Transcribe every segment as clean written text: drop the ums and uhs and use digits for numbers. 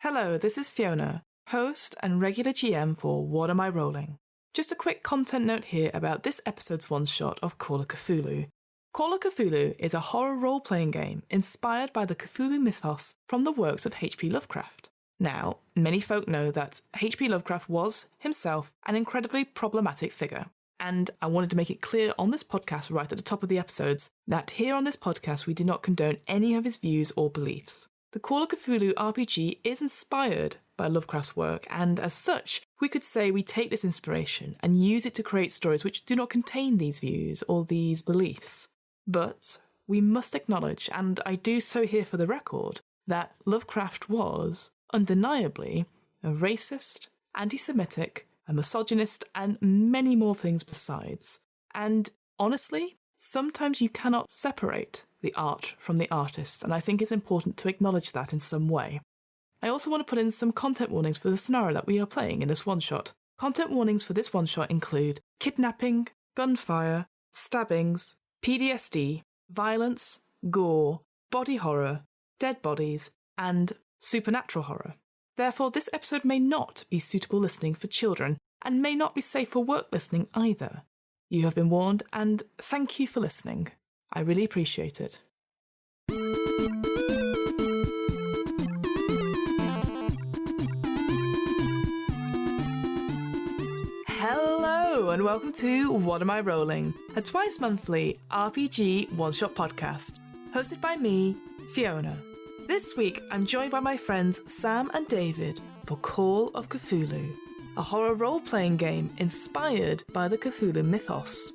Hello, this is Fiona, host and regular GM for What Am I Rolling? Just a quick content note here about this episode's one-shot of Call of Cthulhu. Call of Cthulhu is a horror role-playing game inspired by the Cthulhu mythos from the works of HP Lovecraft. Now, many folk know that HP Lovecraft was, himself, an incredibly problematic figure. And I wanted to make it clear on this podcast right at the top of the episodes that here on this podcast we do not condone any of his views or beliefs. The Call of Cthulhu RPG is inspired by Lovecraft's work, and as such, we could say we take this inspiration and use it to create stories which do not contain these views or these beliefs. But we must acknowledge, and I do so here for the record, that Lovecraft was, undeniably, a racist, anti-Semitic, a misogynist, and many more things besides. And honestly, sometimes you cannot separate the art from the artist, and I think it's important to acknowledge that in some way. I also want to put in some content warnings for the scenario that we are playing in this one-shot. Content warnings for this one-shot include kidnapping, gunfire, stabbings, PDST, violence, gore, body horror, dead bodies, and supernatural horror. Therefore, this episode may not be suitable listening for children, and may not be safe for work listening either. You have been warned, and thank you for listening. I really appreciate it. Hello, and welcome to What Am I Rolling? A twice-monthly RPG one-shot podcast, hosted by me, Fiona. This week, I'm joined by my friends Sam and David for Call of Cthulhu, a horror role-playing game inspired by the Cthulhu mythos.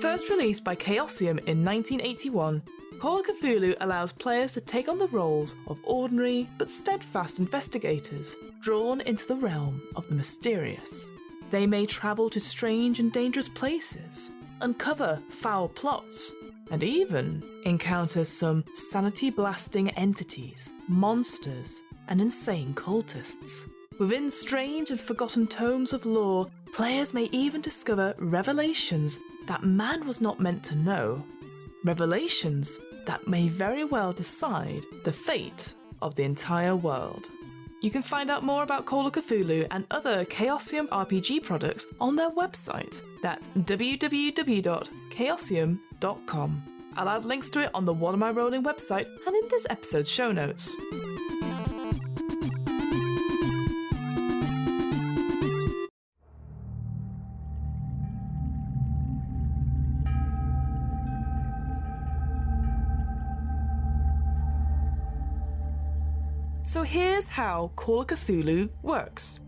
First released by Chaosium in 1981, Call of Cthulhu allows players to take on the roles of ordinary but steadfast investigators drawn into the realm of the mysterious. They may travel to strange and dangerous places, uncover foul plots, and even encounter some sanity-blasting entities, monsters, and insane cultists. Within strange and forgotten tomes of lore, players may even discover revelations that man was not meant to know. Revelations that may very well decide the fate of the entire world. You can find out more about Call of Cthulhu and other Chaosium RPG products on their website. That's www.chaosium.com. I'll add links to it on the What Am I Rolling website and in this episode's show notes. So here's how Call of Cthulhu works.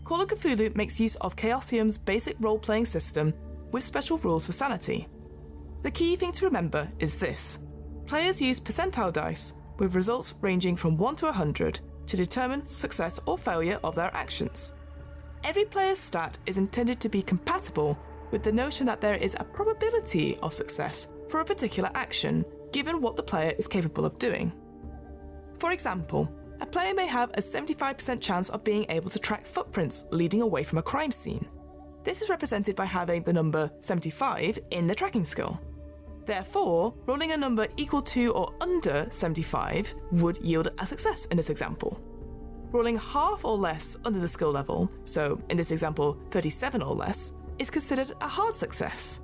Call of Cthulhu makes use of Chaosium's basic role-playing system with special rules for sanity. The key thing to remember is this. Players use percentile dice with results ranging from 1 to 100 to determine success or failure of their actions. Every player's stat is intended to be compatible with the notion that there is a probability of success for a particular action, given what the player is capable of doing. For example, a player may have a 75% chance of being able to track footprints leading away from a crime scene. This is represented by having the number 75 in the tracking skill. Therefore, rolling a number equal to or under 75 would yield a success in this example. Rolling half or less under the skill level, so in this example 37 or less, is considered a hard success.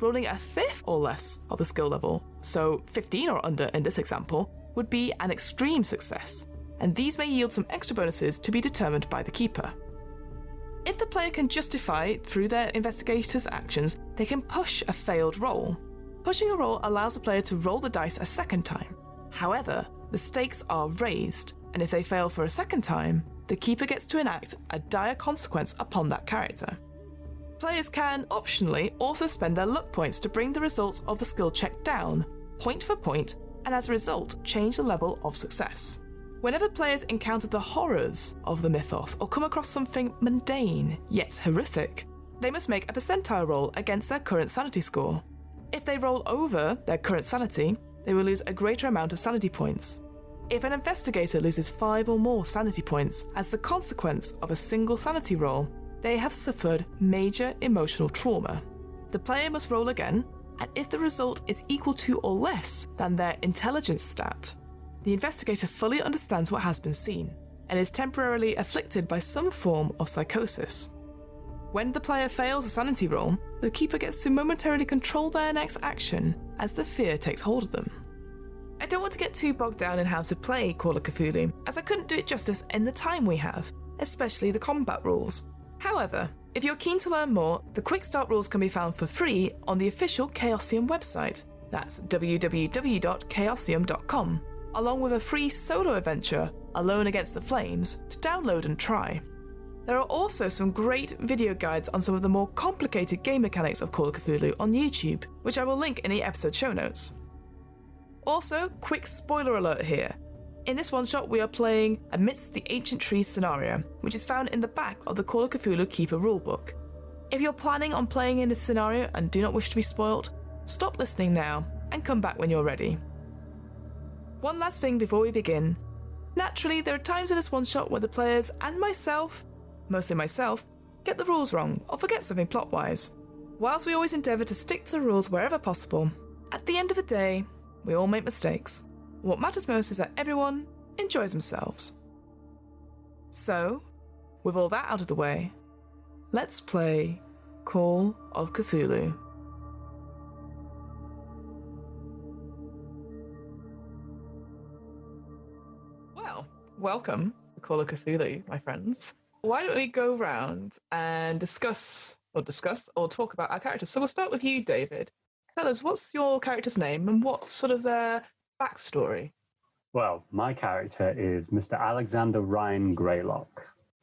Rolling a fifth or less of the skill level, so 15 or under in this example, would be an extreme success, and these may yield some extra bonuses to be determined by the keeper. If the player can justify through their investigator's actions, they can push a failed roll. Pushing a roll allows the player to roll the dice a second time. However, the stakes are raised, and if they fail for a second time, the keeper gets to enact a dire consequence upon that character. Players can, optionally, also spend their luck points to bring the results of the skill check down, point for point, and as a result, change the level of success. Whenever players encounter the horrors of the mythos or come across something mundane yet horrific, they must make a percentile roll against their current sanity score. If they roll over their current sanity, they will lose a greater amount of sanity points. If an investigator loses 5 or more sanity points as the consequence of a single sanity roll, they have suffered major emotional trauma. The player must roll again, and if the result is equal to or less than their intelligence stat, the investigator fully understands what has been seen and is temporarily afflicted by some form of psychosis. When the player fails a sanity roll, the keeper gets to momentarily control their next action as the fear takes hold of them. I don't want to get too bogged down in how to play Call of Cthulhu, as I couldn't do it justice in the time we have, especially the combat rules. However, if you're keen to learn more, the quick start rules can be found for free on the official Chaosium website. That's www.chaosium.com, along with a free solo adventure, Alone Against the Flames, to download and try. There are also some great video guides on some of the more complicated game mechanics of Call of Cthulhu on YouTube, which I will link in the episode show notes. Also, quick spoiler alert here. In this one-shot we are playing Amidst the Ancient Trees scenario, which is found in the back of the Call of Cthulhu Keeper rulebook. If you're planning on playing in this scenario and do not wish to be spoiled, stop listening now and come back when you're ready. One last thing before we begin. Naturally, there are times in this one-shot where the players and myself, mostly myself, get the rules wrong or forget something plot-wise. Whilst we always endeavour to stick to the rules wherever possible, at the end of the day, we all make mistakes. What matters most is that everyone enjoys themselves. So, with all that out of the way, let's play Call of Cthulhu. Well, welcome to Call of Cthulhu, my friends. Why don't we go round and discuss or talk about our characters? So we'll start with you, David. Tell us, what's your character's name and what's sort of their backstory? Well, my character is Mr. Alexander Ryan Greylock,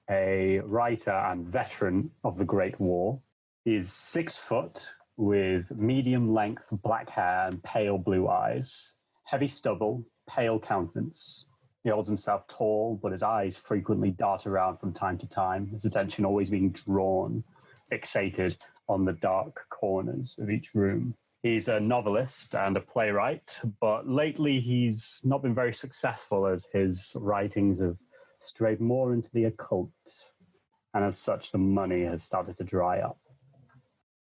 a writer and veteran of the Great War. He is 6 foot with medium-length black hair and pale blue eyes, heavy stubble, pale countenance. He holds himself tall, but his eyes frequently dart around from time to time, his attention always being drawn, fixated on the dark corners of each room. He's a novelist and a playwright, but lately he's not been very successful as his writings have strayed more into the occult, and as such, the money has started to dry up.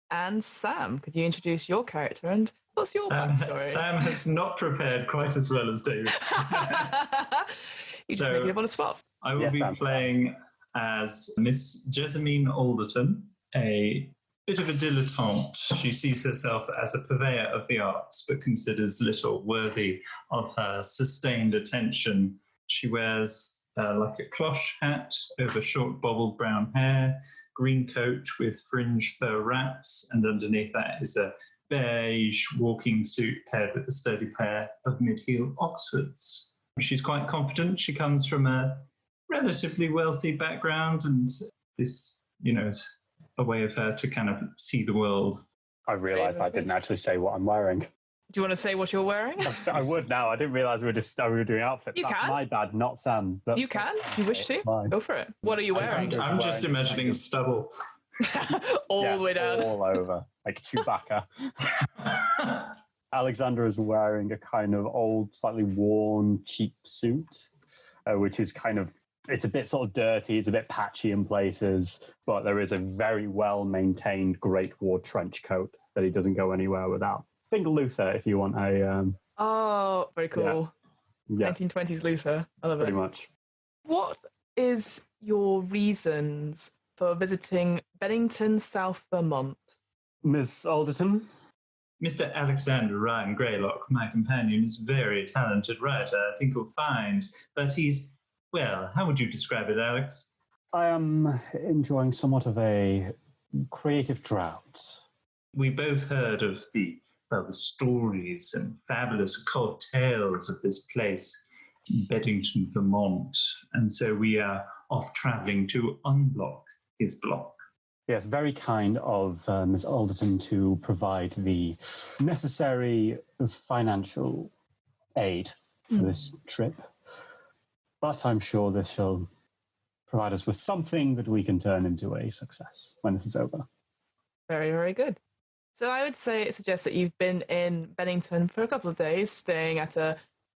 And Sam, could you introduce your character and what's your backstory? Sam has not prepared quite as well as David. You just make it up on the spot. I will be playing as Miss Jessamine Alderton, a bit of a dilettante. She sees herself as a purveyor of the arts, but considers little worthy of her sustained attention. She wears like a cloche hat over short bobbled brown hair, green coat with fringe fur wraps, and underneath that is a beige walking suit paired with a sturdy pair of mid-heel Oxfords. She's quite confident. She comes from a relatively wealthy background, and this, is a way of her to kind of see the world. I realised I didn't actually say what I'm wearing. Do you want to say what you're wearing? I would now. I didn't realise we were doing outfits. You That's can. My bad, not Sam. You can. If you wish to. Fine. Go for it. What are you wearing? I'm just imagining stubble. All the way down. All over, like Chewbacca. Alexander is wearing a kind of old, slightly worn, cheap suit, which is kind of, it's a bit sort of dirty, it's a bit patchy in places, but there is a very well-maintained Great War trench coat that he doesn't go anywhere without. Think Luther if you want a... Oh, very cool. Yeah. 1920s Luther. I love it. Pretty much. What is your reasons for visiting Bennington, South Vermont? Miss Alderton? Mr. Alexander Ryan Greylock, my companion, is a very talented writer, I think you'll find. But he's, well, how would you describe it, Alex? I am enjoying somewhat of a creative drought. We both heard of the stories and fabulous occult tales of this place, Beddington, Vermont. And so we are off travelling to unblock his block. Yes, very kind of Miss Alderton to provide the necessary financial aid for this trip. But I'm sure this shall provide us with something that we can turn into a success when this is over. Very, very good. So I would say it suggests that you've been in Bennington for a couple of days, staying at a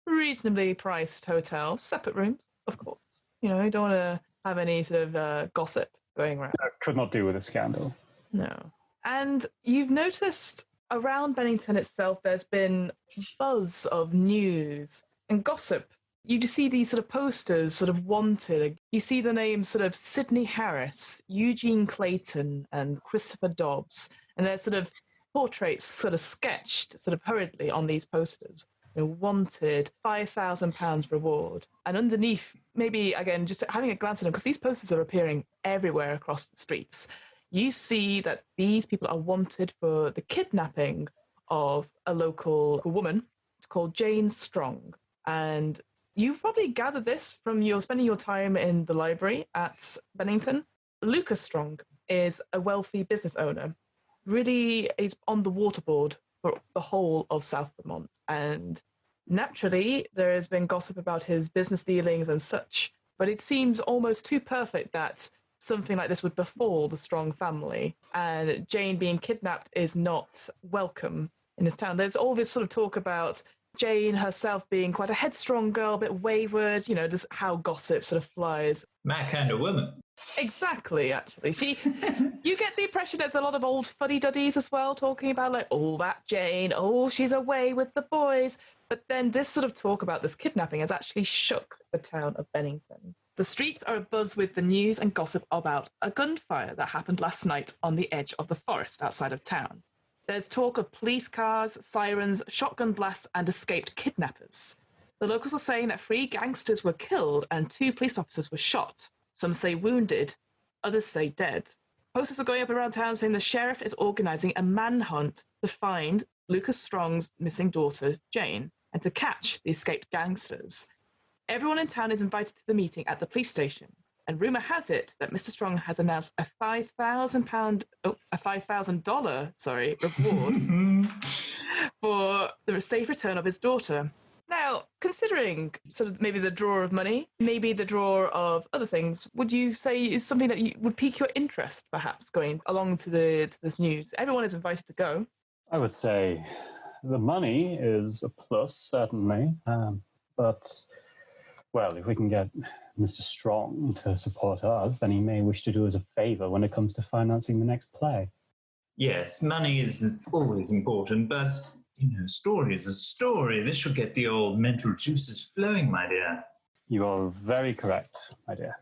reasonably priced hotel, separate rooms, of course. You know, you don't want to have any sort of gossip going around. I could not do with a scandal. No. And you've noticed around Bennington itself, there's been buzz of news and gossip. You just see these sort of posters, sort of wanted. You see the names sort of Sidney Harris, Eugene Clayton, and Christopher Dobbs, and their sort of portraits sort of sketched sort of hurriedly on these posters. Wanted, £5,000 reward. And underneath, maybe, again, just having a glance at them, because these posters are appearing everywhere across the streets, you see that these people are wanted for the kidnapping of a local woman called Jane Strong. And you've probably gathered this from your spending your time in the library at Bennington. Lucas Strong is a wealthy business owner. Really is on the waterboard for the whole of South Vermont. And naturally, there has been gossip about his business dealings and such, but it seems almost too perfect that something like this would befall the Strong family. And Jane being kidnapped is not welcome in his town. There's all this sort of talk about Jane herself being quite a headstrong girl, a bit wayward, just how gossip sort of flies. My kind of woman. Exactly, actually. You get the impression there's a lot of old fuddy-duddies as well, talking about like, oh, that Jane, oh, she's away with the boys. But then this sort of talk about this kidnapping has actually shook the town of Bennington. The streets are abuzz with the news and gossip about a gunfire that happened last night on the edge of the forest outside of town. There's talk of police cars, sirens, shotgun blasts, and escaped kidnappers. The locals are saying that 3 gangsters were killed and 2 police officers were shot. Some say wounded, others say dead. Posters are going up around town saying the sheriff is organising a manhunt to find Lucas Strong's missing daughter, Jane, and to catch the escaped gangsters. Everyone in town is invited to the meeting at the police station, and rumour has it that Mr. Strong has announced a $5,000 reward for the safe return of his daughter. Now, considering sort of maybe the draw of money, maybe the draw of other things, would you say is something that would pique your interest, perhaps, going along to this news? Everyone is invited to go. I would say the money is a plus, certainly. But, well, if we can get Mr. Strong to support us, then he may wish to do us a favour when it comes to financing the next play. Yes, money is always important, but, story is a story. This should get the old mental juices flowing, my dear. You are very correct, my dear.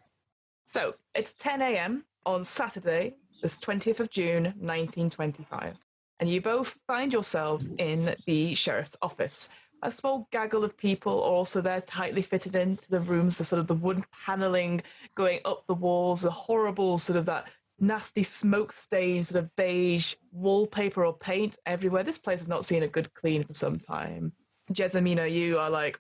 So, it's 10 a.m. on Saturday, the 20th of June, 1925. And you both find yourselves in the sheriff's office. A small gaggle of people are also there, tightly fitted into the rooms, the sort of the wood paneling going up the walls, the horrible sort of that nasty smoke stain, sort of beige wallpaper or paint everywhere. This place has not seen a good clean for some time. Jessamina, you are like,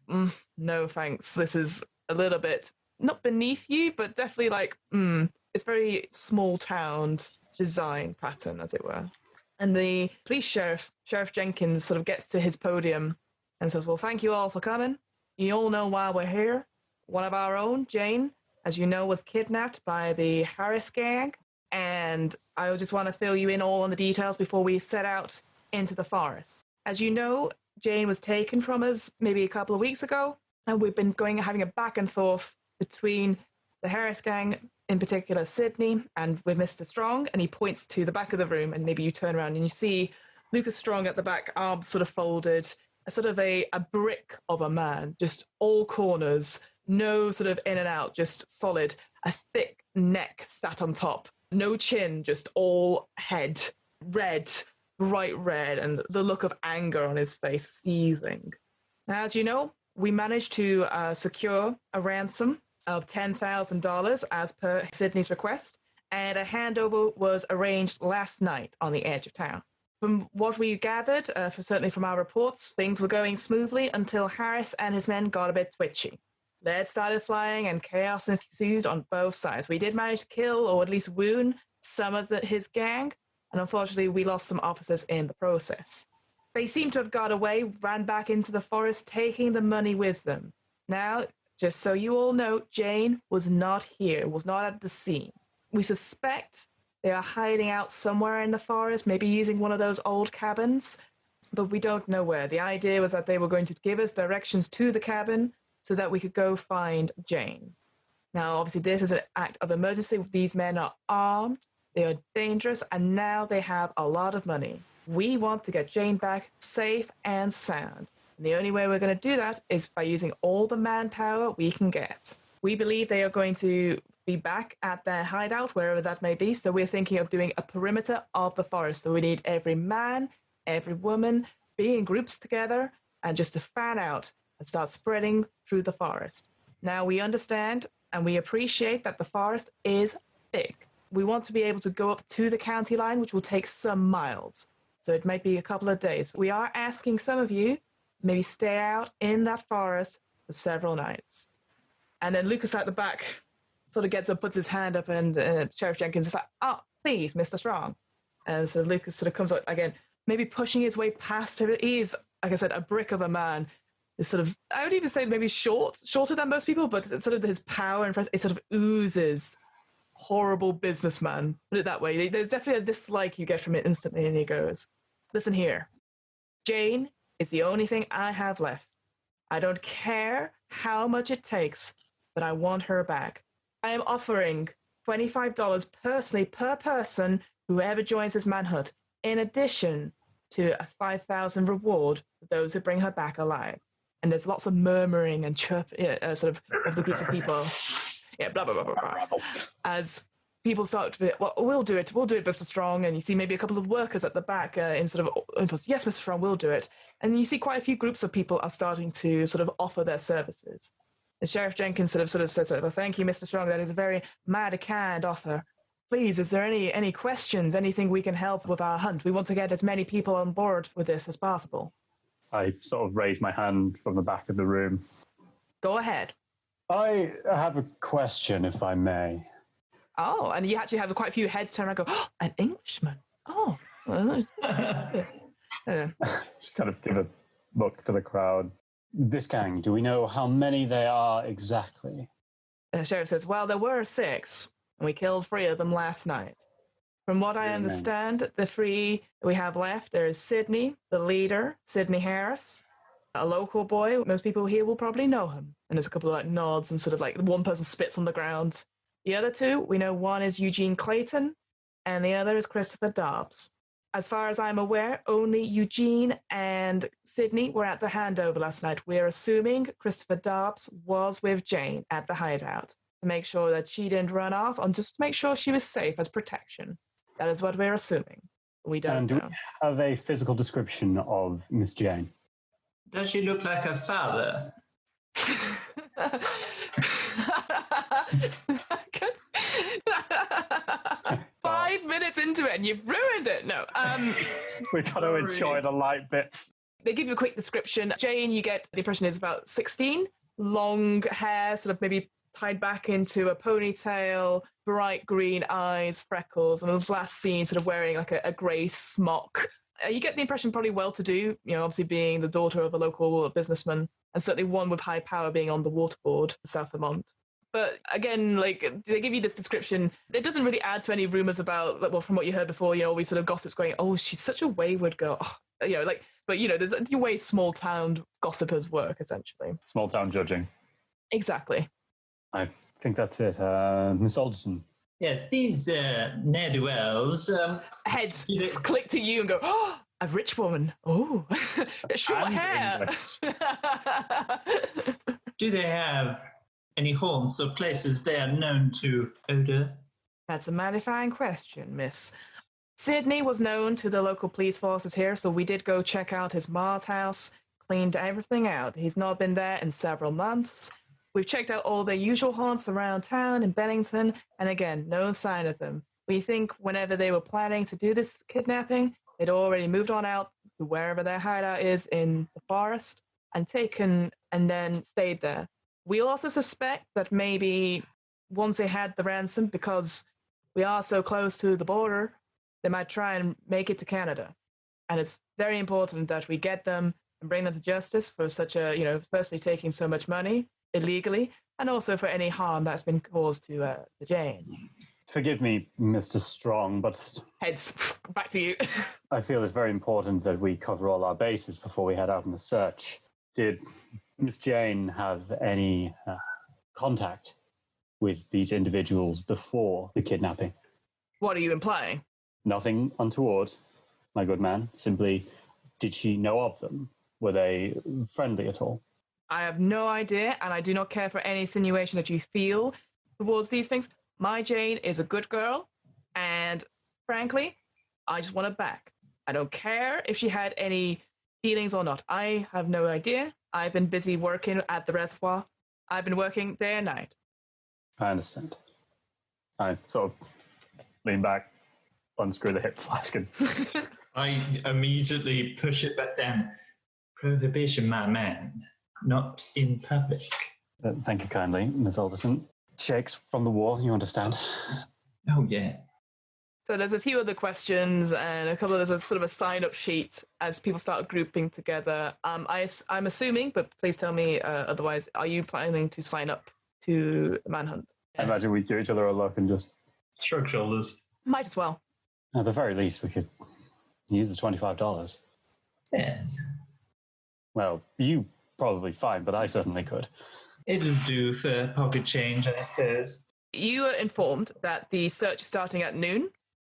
no thanks. This is a little bit, not beneath you, but definitely like, it's very small town design pattern, as it were. And the police sheriff, Sheriff Jenkins, sort of gets to his podium and says, well, thank you all for coming. You all know why we're here. One of our own, Jane, as you know, was kidnapped by the Harris gang. And I just want to fill you in all on the details before we set out into the forest. As you know, Jane was taken from us maybe a couple of weeks ago, and we've been having a back and forth between the Harris gang, in particular Sydney, and with Mr. Strong, and he points to the back of the room, and maybe you turn around and you see Lucas Strong at the back, arms sort of folded, a sort of a brick of a man, just all corners, no sort of in and out, just solid, a thick neck sat on top, no chin, just all head, red, bright red, and the look of anger on his face, seething. Now, as you know, we managed to secure a ransom of $10,000 as per Sydney's request, and a handover was arranged last night on the edge of town. From what we gathered, certainly from our reports, things were going smoothly until Harris and his men got a bit twitchy. Lead started flying and chaos ensued on both sides. We did manage to kill or at least wound some of his gang, and unfortunately we lost some officers in the process. They seem to have got away, ran back into the forest, taking the money with them. Now, just so you all know, Jane was not here, was not at the scene. We suspect they are hiding out somewhere in the forest, maybe using one of those old cabins, but we don't know where. The idea was that they were going to give us directions to the cabin so that we could go find Jane. Now, obviously, this is an act of emergency. These men are armed, they are dangerous, and now they have a lot of money. We want to get Jane back safe and sound. And the only way we're going to do that is by using all the manpower we can get. We believe they are going to be back at their hideout, wherever that may be. So we're thinking of doing a perimeter of the forest. So we need every man, every woman, be in groups together and just to fan out and start spreading through the forest. Now we understand and we appreciate that the forest is big. We want to be able to go up to the county line, which will take some miles. So it might be a couple of days. We are asking some of you maybe stay out in that forest for several nights. And then Lucas at the back sort of gets up, puts his hand up, and Sheriff Jenkins is like, oh, please, Mr. Strong. And so Lucas sort of comes out again, maybe pushing his way past her. He is, like I said, a brick of a man. Is sort of, I would even say maybe shorter than most people, but sort of his power and presence, it sort of oozes horrible businessman. Put it that way. There's definitely a dislike you get from it instantly, and he goes, listen here. Jane is the only thing I have left. I don't care how much it takes, but I want her back. I am offering $25 personally per person whoever joins this manhunt, in addition to a $5,000 reward for those who bring her back alive. And there's lots of murmuring and chirp, sort of the groups of people. Yeah, blah, blah, blah, blah, blah. As people start to be, well, we'll do it, Mr. Strong. And you see maybe a couple of workers at the back in sort of, yes, Mr. Strong, we'll do it. And you see quite a few groups of people are starting to sort of offer their services. And Sheriff Jenkins sort of says, well, thank you, Mr. Strong. That is a very mighty kind offer. Please, is there any questions, anything we can help with our hunt? We want to get as many people on board with this as possible. I sort of raise my hand from the back of the room. Go ahead. I have a question, if I may. Oh, and you actually have quite a few heads turn around and go, oh, an Englishman. Oh. Just kind of give a look to the crowd. This gang, do we know how many they are exactly? The sheriff says, well, there were 6, and we killed 3 of them last night. From what I understand, the 3 we have left, there is Sydney, the leader, Sydney Harris, a local boy. Most people here will probably know him. And there's a couple of like nods and sort of like one person spits on the ground. The other 2, we know one is Eugene Clayton, and the other is Christopher Dobbs. As far as I'm aware, only Eugene and Sydney were at the handover last night. We're assuming Christopher Dobbs was with Jane at the hideout to make sure that she didn't run off and just to make sure she was safe as protection. That is what we're assuming. We don't know. Do we have a physical description of Miss Jane? Does she look like her father? 5 minutes into it and you've ruined it. No. We got to enjoy the light bits. They give you a quick description. Jane, you get the impression is about 16, long hair, sort of maybe tied back into a ponytail, bright green eyes, freckles, and this last scene sort of wearing like a grey smock. You get the impression probably well-to-do, obviously being the daughter of a local businessman, and certainly one with high power being on the water board for South Vermont. But again, like, they give you this description. It doesn't really add to any rumors about, well, from what you heard before, always sort of gossips going, oh, she's such a wayward girl. Oh, but there's the way small town gossipers work, essentially. Small town judging. Exactly. I think that's it. Miss Alderson. Yes, these ne'er-do-wells... Heads click to you and go, oh, a rich woman. Oh, short hair. Do they have any haunts or places they are known to odor? That's a mighty fine question, miss. Sydney was known to the local police forces here, so we did go check out his ma's house, cleaned everything out. He's not been there in several months. We've checked out all their usual haunts around town in Bennington, and again, no sign of them. We think whenever they were planning to do this kidnapping, they'd already moved on out to wherever their hideout is in the forest and taken and then stayed there. We also suspect that maybe once they had the ransom, because we are so close to the border, they might try and make it to Canada. And it's very important that we get them and bring them to justice for such a, firstly taking so much money illegally, and also for any harm that's been caused to Jane. Forgive me, Mr. Strong, but... Heads, back to you. I feel it's very important that we cover all our bases before we head out on the search. Did Miss Jane have any contact with these individuals before the kidnapping? What are you implying? Nothing untoward. my good man. Simply, did she know of them? Were they friendly at all? I have no idea, and I do not care for any insinuation that you feel towards these things. My Jane is a good girl, and frankly, I just want her back. I don't care if she had any feelings or not. I have no idea. I've been busy working at the reservoir. I've been working day and night. I understand. I sort of lean back, unscrew the hip flask, and I immediately push it back down. Prohibition, my man. Not in public. Thank you kindly, Miss Alderson. Shakes from the wall, you understand? Oh, yeah. So there's a few other questions and there's a sort of a sign-up sheet as people start grouping together. I'm assuming, but please tell me otherwise, are you planning to sign up to the manhunt? I imagine we give each other a look and just shrug shoulders. Might as well. At the very least, we could use the $25. Yes. Well, you probably fine, but I certainly could. It'll do for pocket change, I suppose. You are informed that the search is starting at noon,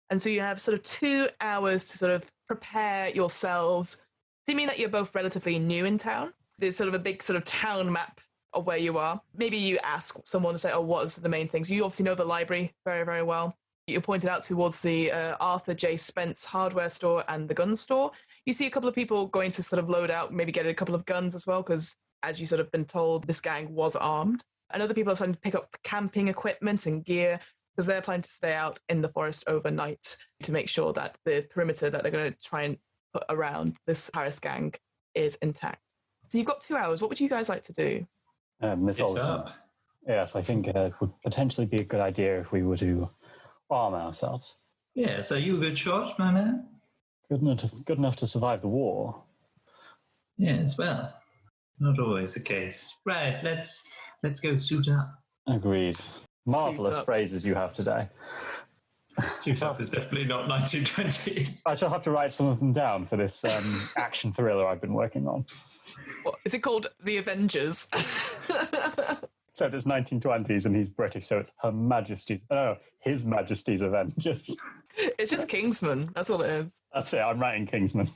and so you have sort of 2 hours to sort of prepare yourselves. Seeming that you're both relatively new in town, there's sort of a big sort of town map of where you are. Maybe you ask someone to say, oh, what is the main things? You obviously know the library very, very well. You pointed out towards the Arthur J. Spence hardware store and the gun store. You see a couple of people going to sort of load out, maybe get a couple of guns as well, because as you sort of been told, this gang was armed. And other people are starting to pick up camping equipment and gear because they're planning to stay out in the forest overnight to make sure that the perimeter that they're going to try and put around this Paris gang is intact. So you've got 2 hours. What would you guys like to do? Miss Alderson. Yes, I think it would potentially be a good idea if we were to arm ourselves. Yes, are you a good shot, my man? Good enough to survive the war. Yes, well, not always the case. Right, let's go suit up. Agreed. Marvellous phrases you have today. Suit up is definitely not 1920s. I shall have to write some of them down for this action thriller I've been working on. What, is it called The Avengers? Except it's 1920s and he's British, so it's His Majesty's Avengers. It's just Kingsman, that's all it is. That's it, I'm writing Kingsman.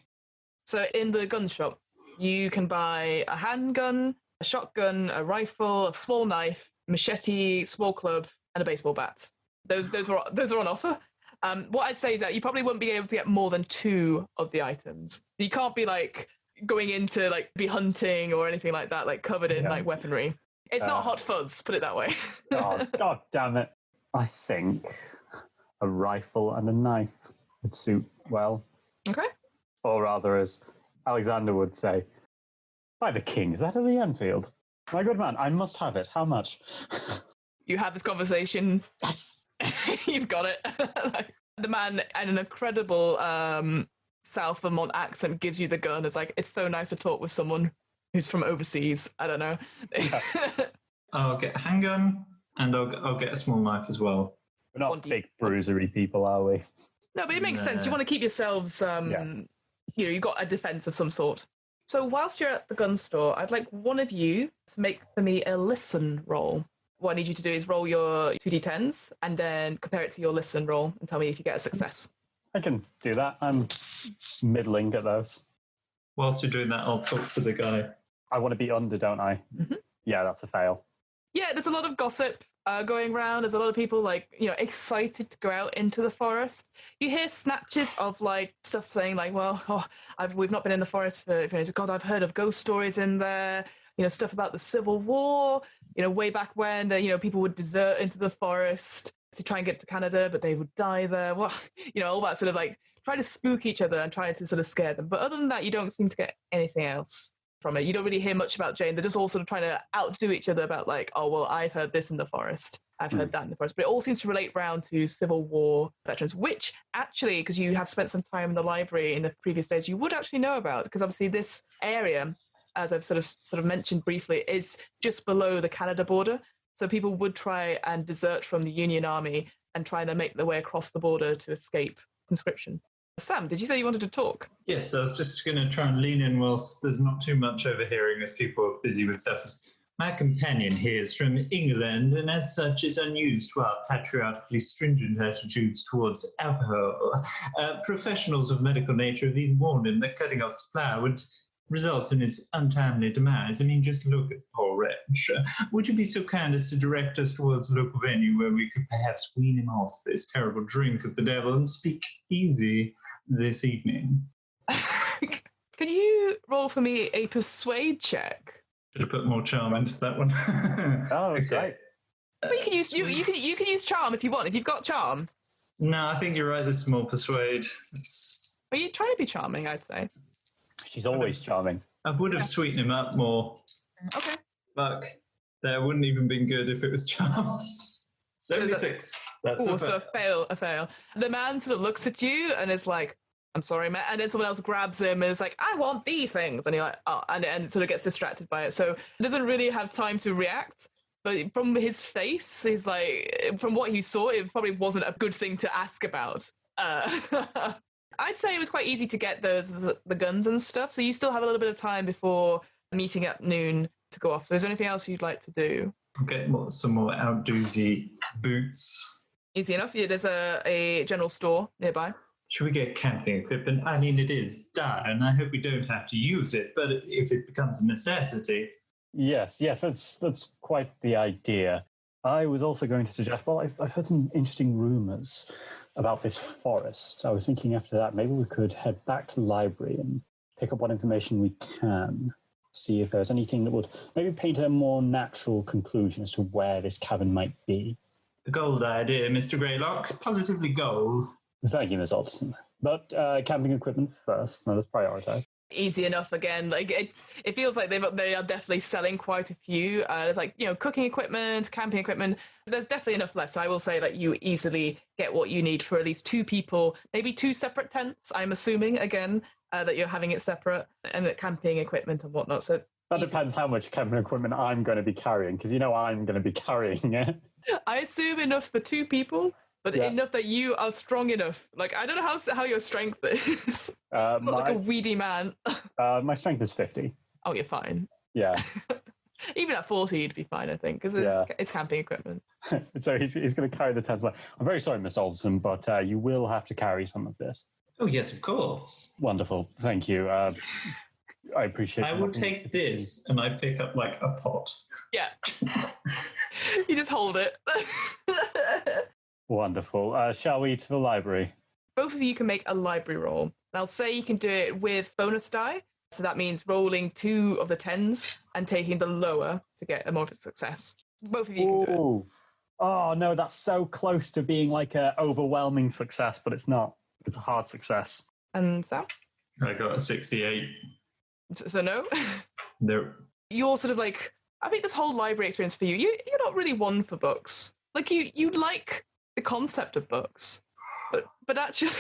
So in the gun shop, you can buy a handgun, a shotgun, a rifle, a small knife, machete, small club, and a baseball bat. Those are on offer. What I'd say is that you probably wouldn't be able to get more than 2 of the items. You can't be like going into like be hunting or anything like that, like covered in like weaponry. It's not Hot Fuzz, put it that way. Oh, God damn it. I think a rifle and a knife would suit well. Okay. Or rather, as Alexander would say, by the king, is that of the Enfield? My good man, I must have it. How much? You have this conversation. You've got it. The man in an incredible South Vermont accent gives you the gun. It's like, it's so nice to talk with someone who's from overseas. I don't know. I'll get a handgun and I'll get a small knife as well. We're not big bruisery people, are we? No, but it makes sense. You want to keep yourselves, you've got a defense of some sort. So whilst you're at the gun store, I'd like one of you to make for me a listen roll. What I need you to do is roll your 2d10s and then compare it to your listen roll and tell me if you get a success. I can do that. I'm middling at those. Whilst you're doing that, I'll talk to the guy. I want to be under, don't I? Mm-hmm. Yeah, that's a fail. Yeah, there's a lot of gossip going around. There's a lot of people excited to go out into the forest. You hear snatches of like stuff saying like, well, we've not been in the forest for years. God, I've heard of ghost stories in there. Stuff about the Civil War. Way back when people would desert into the forest to try and get to Canada, but they would die there. Well, all that sort of like try to spook each other and try to sort of scare them. But other than that, you don't seem to get anything else from it. You don't really hear much about Jane. They're just all sort of trying to outdo each other about like, oh, well, I've heard this in the forest. I've heard that in the forest. But it all seems to relate round to Civil War veterans, which actually, because you have spent some time in the library in the previous days, you would actually know about, because obviously this area, as I've sort of mentioned briefly, is just below the Canada border. So people would try and desert from the Union Army and try to make their way across the border to escape conscription. Sam, did you say you wanted to talk? Yes, I was just going to try and lean in whilst there's not too much overhearing as people are busy with stuff. My companion here is from England, and as such is unused to our patriotically stringent attitudes towards alcohol. Professionals of medical nature have even warned him that cutting off supply would result in his untimely demise. I mean, just look at the poor wretch. Would you be so kind as to direct us towards a local venue where we could perhaps wean him off this terrible drink of the devil and speak easy this evening? Can you roll for me a persuade check? Should have put more charm into that one. Oh, great. Well, you can use you can use charm if you want. If you've got charm. No, I think you're right. This is more persuade. Are you trying to be charming? I'd say. She's always charming. I would have sweetened him up more. Okay. Fuck. That wouldn't even been good if it was charm. 76. That's so a fail. The man sort of looks at you and is like, I'm sorry, man. And then someone else grabs him and is like, I want these things. And you're like, oh, and sort of gets distracted by it. So he doesn't really have time to react. But from his face, he's like, from what he saw, it probably wasn't a good thing to ask about. I'd say it was quite easy to get the guns and stuff. So you still have a little bit of time before meeting at noon to go off. So is there anything else you'd like to do? Okay, some more outdoorsy boots. Easy enough. Yeah, there's a general store nearby. Should we get camping equipment? I mean, it is dire, and I hope we don't have to use it, but if it becomes a necessity... Yes, that's quite the idea. I was also going to suggest, well, I've heard some interesting rumours about this forest. I was thinking after that, maybe we could head back to the library and pick up what information we can, see if there's anything that would maybe paint a more natural conclusion as to where this cabin might be. The gold idea, Mr. Greylock. Positively gold. Thank you, Miss Alderson. But camping equipment first. No, let's prioritise. Easy enough again. Like it feels like they are definitely selling quite a few. There's like, cooking equipment, camping equipment. There's definitely enough left. So I will say that you easily get what you need for at least 2 people, maybe 2 separate tents. I'm assuming again that you're having it separate, and the camping equipment and whatnot. So that depends how much camping equipment I'm going to be carrying, because I'm going to be carrying it. I assume enough for 2 people. But enough that you are strong enough. Like, I don't know how your strength is. Not like a weedy man. My strength is 50. Oh, you're fine. Yeah. Even at 40, you'd be fine, I think, because it's camping equipment. So he's going to carry the tent. I'm very sorry, Mr. Alderson, but you will have to carry some of this. Oh, yes, of course. Wonderful. Thank you. I appreciate it. I will take this, and I pick up, like, a pot. Yeah. You just hold it. Wonderful. Shall we to the library? Both of you can make a library roll. I'll say you can do it with bonus die. So that means rolling 2 of the 10s and taking the lower to get a moderate success. Both of you can do it. Oh, no, that's so close to being like an overwhelming success, but it's not. It's a hard success. And Sam? I got a 68. So no? No. You're sort of like, I think this whole library experience for you, you're not really one for books. Like, you like the concept of books, but actually,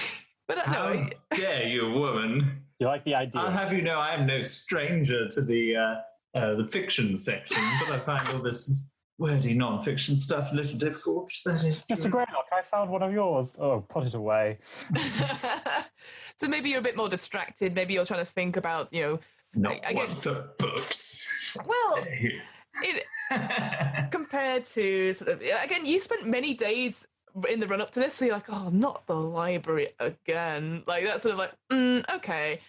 how dare you, woman? You like the idea? I'll have you know, I am no stranger to the fiction section, but I find all this wordy non-fiction stuff a little difficult. That is true. Mr. Greylock, I found one of yours. Oh, put it away. So maybe you're a bit more distracted. Maybe you're trying to think about, not one for books. Well, compared to sort of, again, you spent many days in the run up to this, so you're like, oh, not the library again. Like, that's sort of like, okay.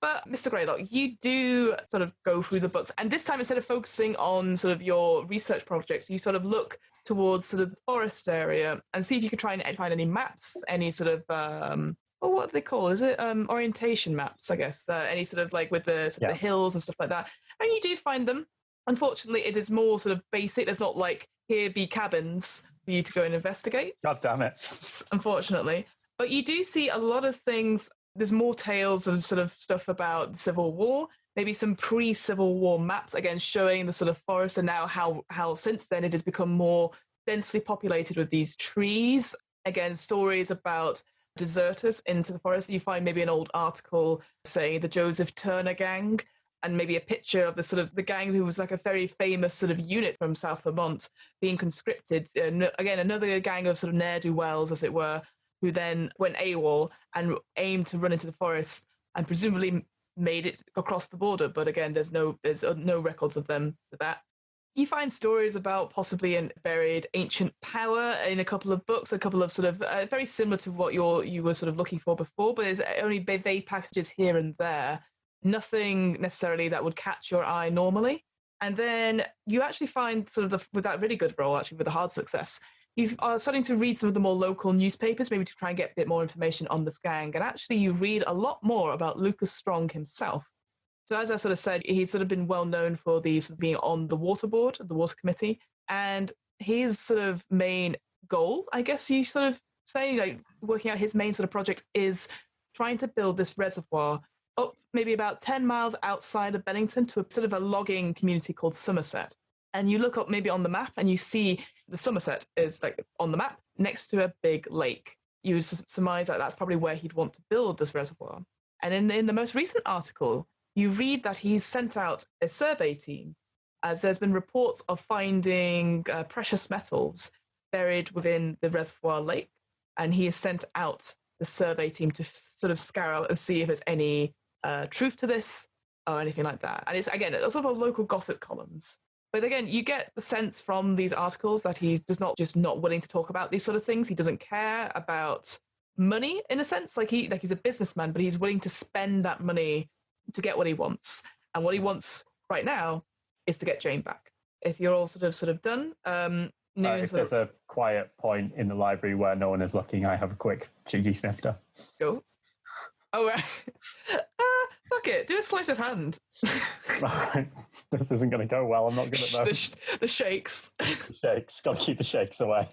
But Mr. Greylock, you do sort of go through the books, and this time instead of focusing on sort of your research projects, you sort of look towards sort of the forest area and see if you can try and find any maps, any sort of what are they called? Is it orientation maps? I guess any sort of like with the sort of the hills and stuff like that. And you do find them. Unfortunately, it is more sort of basic. There's not like here be cabins for you to go and investigate. God damn it! Unfortunately, but you do see a lot of things. There's more tales and sort of stuff about the Civil War, maybe some pre-Civil War maps, again, showing the sort of forest and now how since then it has become more densely populated with these trees. Again, stories about deserters into the forest. You find maybe an old article saying the Joseph Turner gang, and maybe a picture of the sort of the gang who was like a very famous sort of unit from South Vermont being conscripted. Again, another gang of sort of ne'er-do-wells, as it were, who then went AWOL and aimed to run into the forest and presumably made it across the border. But again, there's no records of them for that. You find stories about possibly a buried ancient power in a couple of books, a couple of sort of very similar to what you were sort of looking for before, but there's only vague packages here and there. Nothing necessarily that would catch your eye normally. And then you actually find sort of with that really good roll, actually with a hard success, you are starting to read some of the more local newspapers, maybe to try and get a bit more information on this gang. And actually you read a lot more about Lucas Strong himself. So as I sort of said, he's sort of been well known for being on the water board, the water committee. And his sort of main goal, I guess you sort of say, like working out his main sort of project is trying to build this reservoir up maybe about 10 miles outside of Bennington to a sort of a logging community called Somerset. And you look up maybe on the map and you see the Somerset is like on the map next to a big lake. You would surmise that that's probably where he'd want to build this reservoir. And in the most recent article, you read that he's sent out a survey team, as there's been reports of finding precious metals buried within the reservoir lake, and he has sent out the survey team to sort of scour out and see if there's any truth to this or anything like that. And it's, again, it's sort of local gossip columns. But again, you get the sense from these articles that he's just not willing to talk about these sort of things. He doesn't care about money, in a sense, like he's a businessman, but he's willing to spend that money to get what he wants. And what he wants right now is to get Jane back. If you're all sort of done, if there's a quiet point in the library where no one is looking, I have a quick cheeky snifter. Go. Oh, right. Fuck it. Do a sleight of hand. Right. This isn't going to go well. I'm not good at that. The shakes. The shakes. Got to keep the shakes away.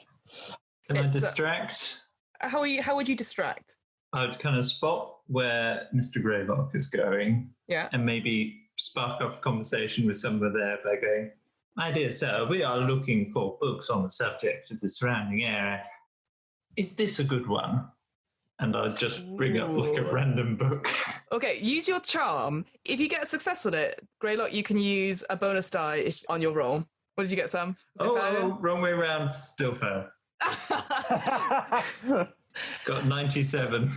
Can I distract? How would you distract? I would kind of spot where Mr. Greylock is going. Yeah. And maybe spark up a conversation with someone there by going, "My dear sir, we are looking for books on the subject of the surrounding area. Is this a good one?" And I'll just bring up like a random book. Okay, use your charm. If you get a success on it, Greylock, you can use a bonus die on your roll. What did you get, Sam? Wrong way around. Still fail. Got 97.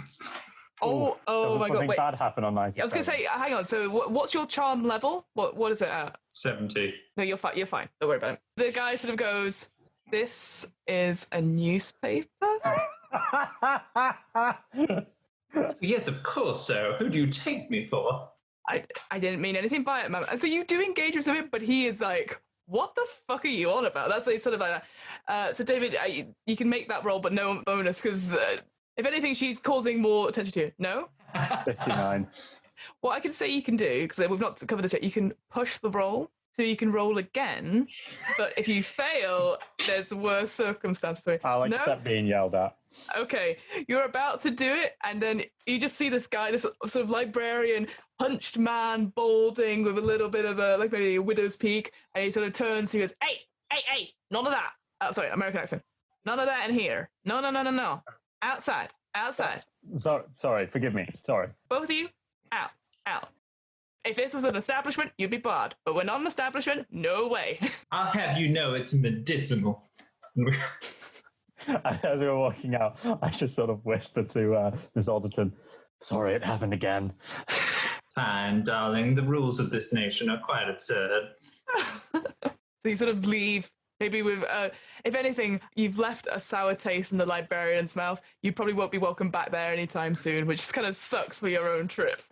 Oh my god! Wait, bad happened on 97. I was going to say, hang on. So, what's your charm level? What is it at? 70. No, you're fine. You're fine. Don't worry about it. The guy sort of goes, "This is a newspaper." Yes, of course, sir. Who do you take me for? I didn't mean anything by it, ma'am. And so you do engage with him, but he is like, "What the fuck are you on about?" That's like, sort of like that. So David, you can make that roll, but no bonus, because if anything, she's causing more attention to you. No? 59. What I can say you can do, because we've not covered this yet, you can push the roll, so you can roll again. But if you fail, there's worse circumstances. I'll accept being yelled at. Okay, you're about to do it, and then you just see this guy, this sort of librarian, hunched man, balding with a little bit of a, like maybe a widow's peak, and he sort of turns, he goes, hey, none of that. Oh, sorry, American accent. None of that in here. No. Outside. Sorry, forgive me. Sorry. Both of you, out. If this was an establishment, you'd be barred. But we're not an establishment, no way. I'll have you know it's medicinal. As we were walking out, I just sort of whispered to Miss Alderton, "Sorry, it happened again." Fine, darling. The rules of this nation are quite absurd. So you sort of leave, maybe with, if anything, you've left a sour taste in the librarian's mouth. You probably won't be welcome back there anytime soon, which just kind of sucks for your own trip.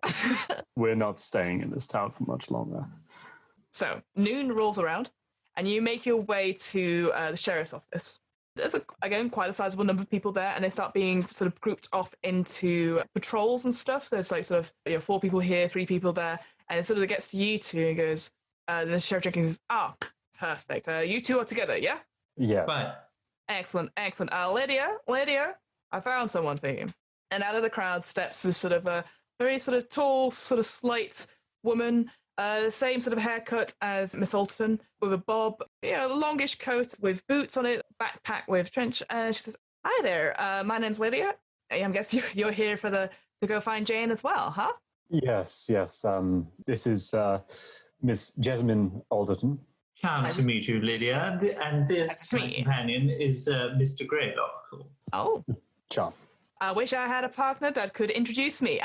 We're not staying in this town for much longer. So, noon rolls around, and you make your way to the sheriff's office. There's, again, quite a sizable number of people there, and they start being sort of grouped off into patrols and stuff. There's like sort of 4 people here, 3 people there, and it sort of gets to you two and goes, the Sheriff Jenkins, perfect. You two are together, yeah? Yeah. Fine. Excellent. Lydia, I found someone for you. And out of the crowd steps this sort of a very sort of tall, sort of slight woman, same sort of haircut as Miss Alderton, with a bob, longish coat with boots on it, backpack with trench. She says, "Hi there, my name's Lydia. I guess you're here to go find Jane as well, huh?" Yes. This is Miss Jessamine Alderton. Charmed to meet you, Lydia. And this, my companion, is Mr. Greylock. Oh. Charm. I wish I had a partner that could introduce me.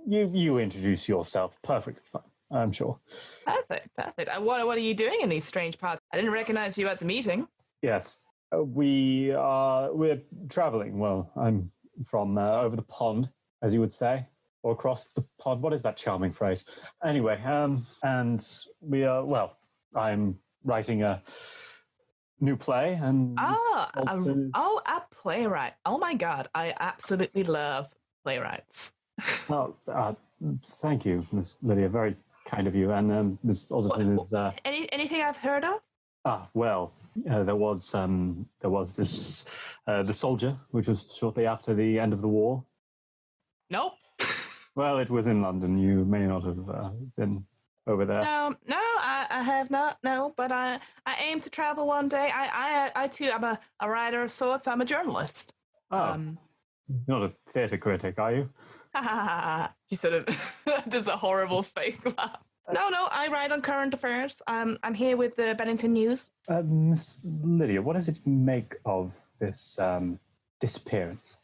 You introduce yourself. Perfectly fine. I'm sure. Perfect, perfect. And what are you doing in these strange parts? I didn't recognize you at the meeting. Yes, we're traveling. Well, I'm from over the pond, as you would say, or across the pond. What is that charming phrase? Anyway, and we are. Well, I'm writing a new play, and a playwright. Oh my god, I absolutely love playwrights. Oh, thank you, Miss Lydia. Very kind of you. And Miss Alderton is. Anything I've heard of? Well, there was this the soldier, which was shortly after the end of the war. Nope. Well, it was in London. You may not have been over there. No, I have not. No, but I aim to travel one day. I too am a writer of sorts. I'm a journalist. Oh, not a theatre critic, are you? She sort of does a horrible fake laugh. No, I write on current affairs. I'm here with the Bennington News. Miss Lydia, what does it make of this disappearance?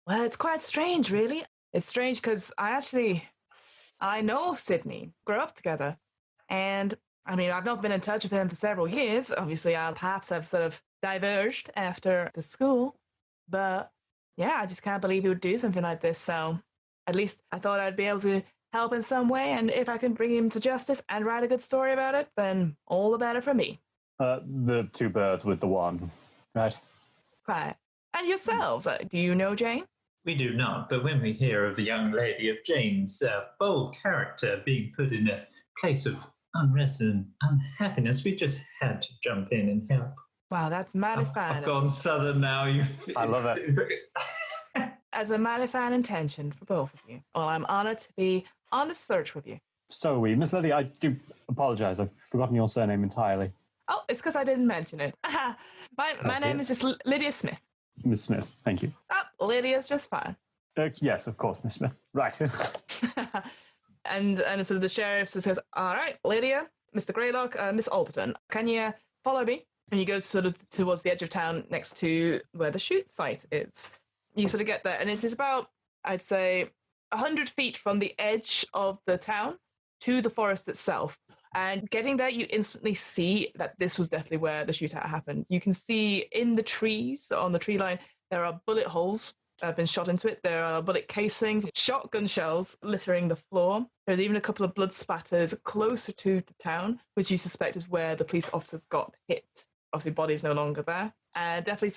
Well, it's quite strange, really. It's strange because I know Sydney, grew up together. And, I mean, I've not been in touch with him for several years. Obviously, I'll perhaps have sort of diverged after the school. But, yeah, I just can't believe he would do something like this. So, at least I thought I'd be able to help in some way. And if I can bring him to justice and write a good story about it, then all the better for me. The two birds with the one, right? Right. And yourselves, do you know Jane? We do not, but when we hear of the young lady of Jane's bold character being put in a place of unrest and unhappiness, we just had to jump in and help. Wow, that's mighty fine. I've gone southern now. I love it. As a mighty fine intention for both of you. Well, I'm honored to be on the search with you. So we, Miss Lydia, I do apologize. I've forgotten your surname entirely. Oh, it's because I didn't mention it. My name is just Lydia Smith. Miss Smith, thank you. Oh, Lydia's just fine. Yes, of course, Miss Smith. Right. and so the sheriff says, all right, Lydia, Mr. Greylock, Miss Alderton, can you follow me? And you go sort of towards the edge of town next to where the shoot site is. You sort of get there, and it is about, I'd say, 100 feet from the edge of the town to the forest itself. And getting there, you instantly see that this was definitely where the shootout happened. You can see in the trees, on the tree line, there are bullet holes that have been shot into it. There are bullet casings, shotgun shells littering the floor. There's even a couple of blood spatters closer to the town, which you suspect is where the police officers got hit. Obviously, body's no longer there. And definitely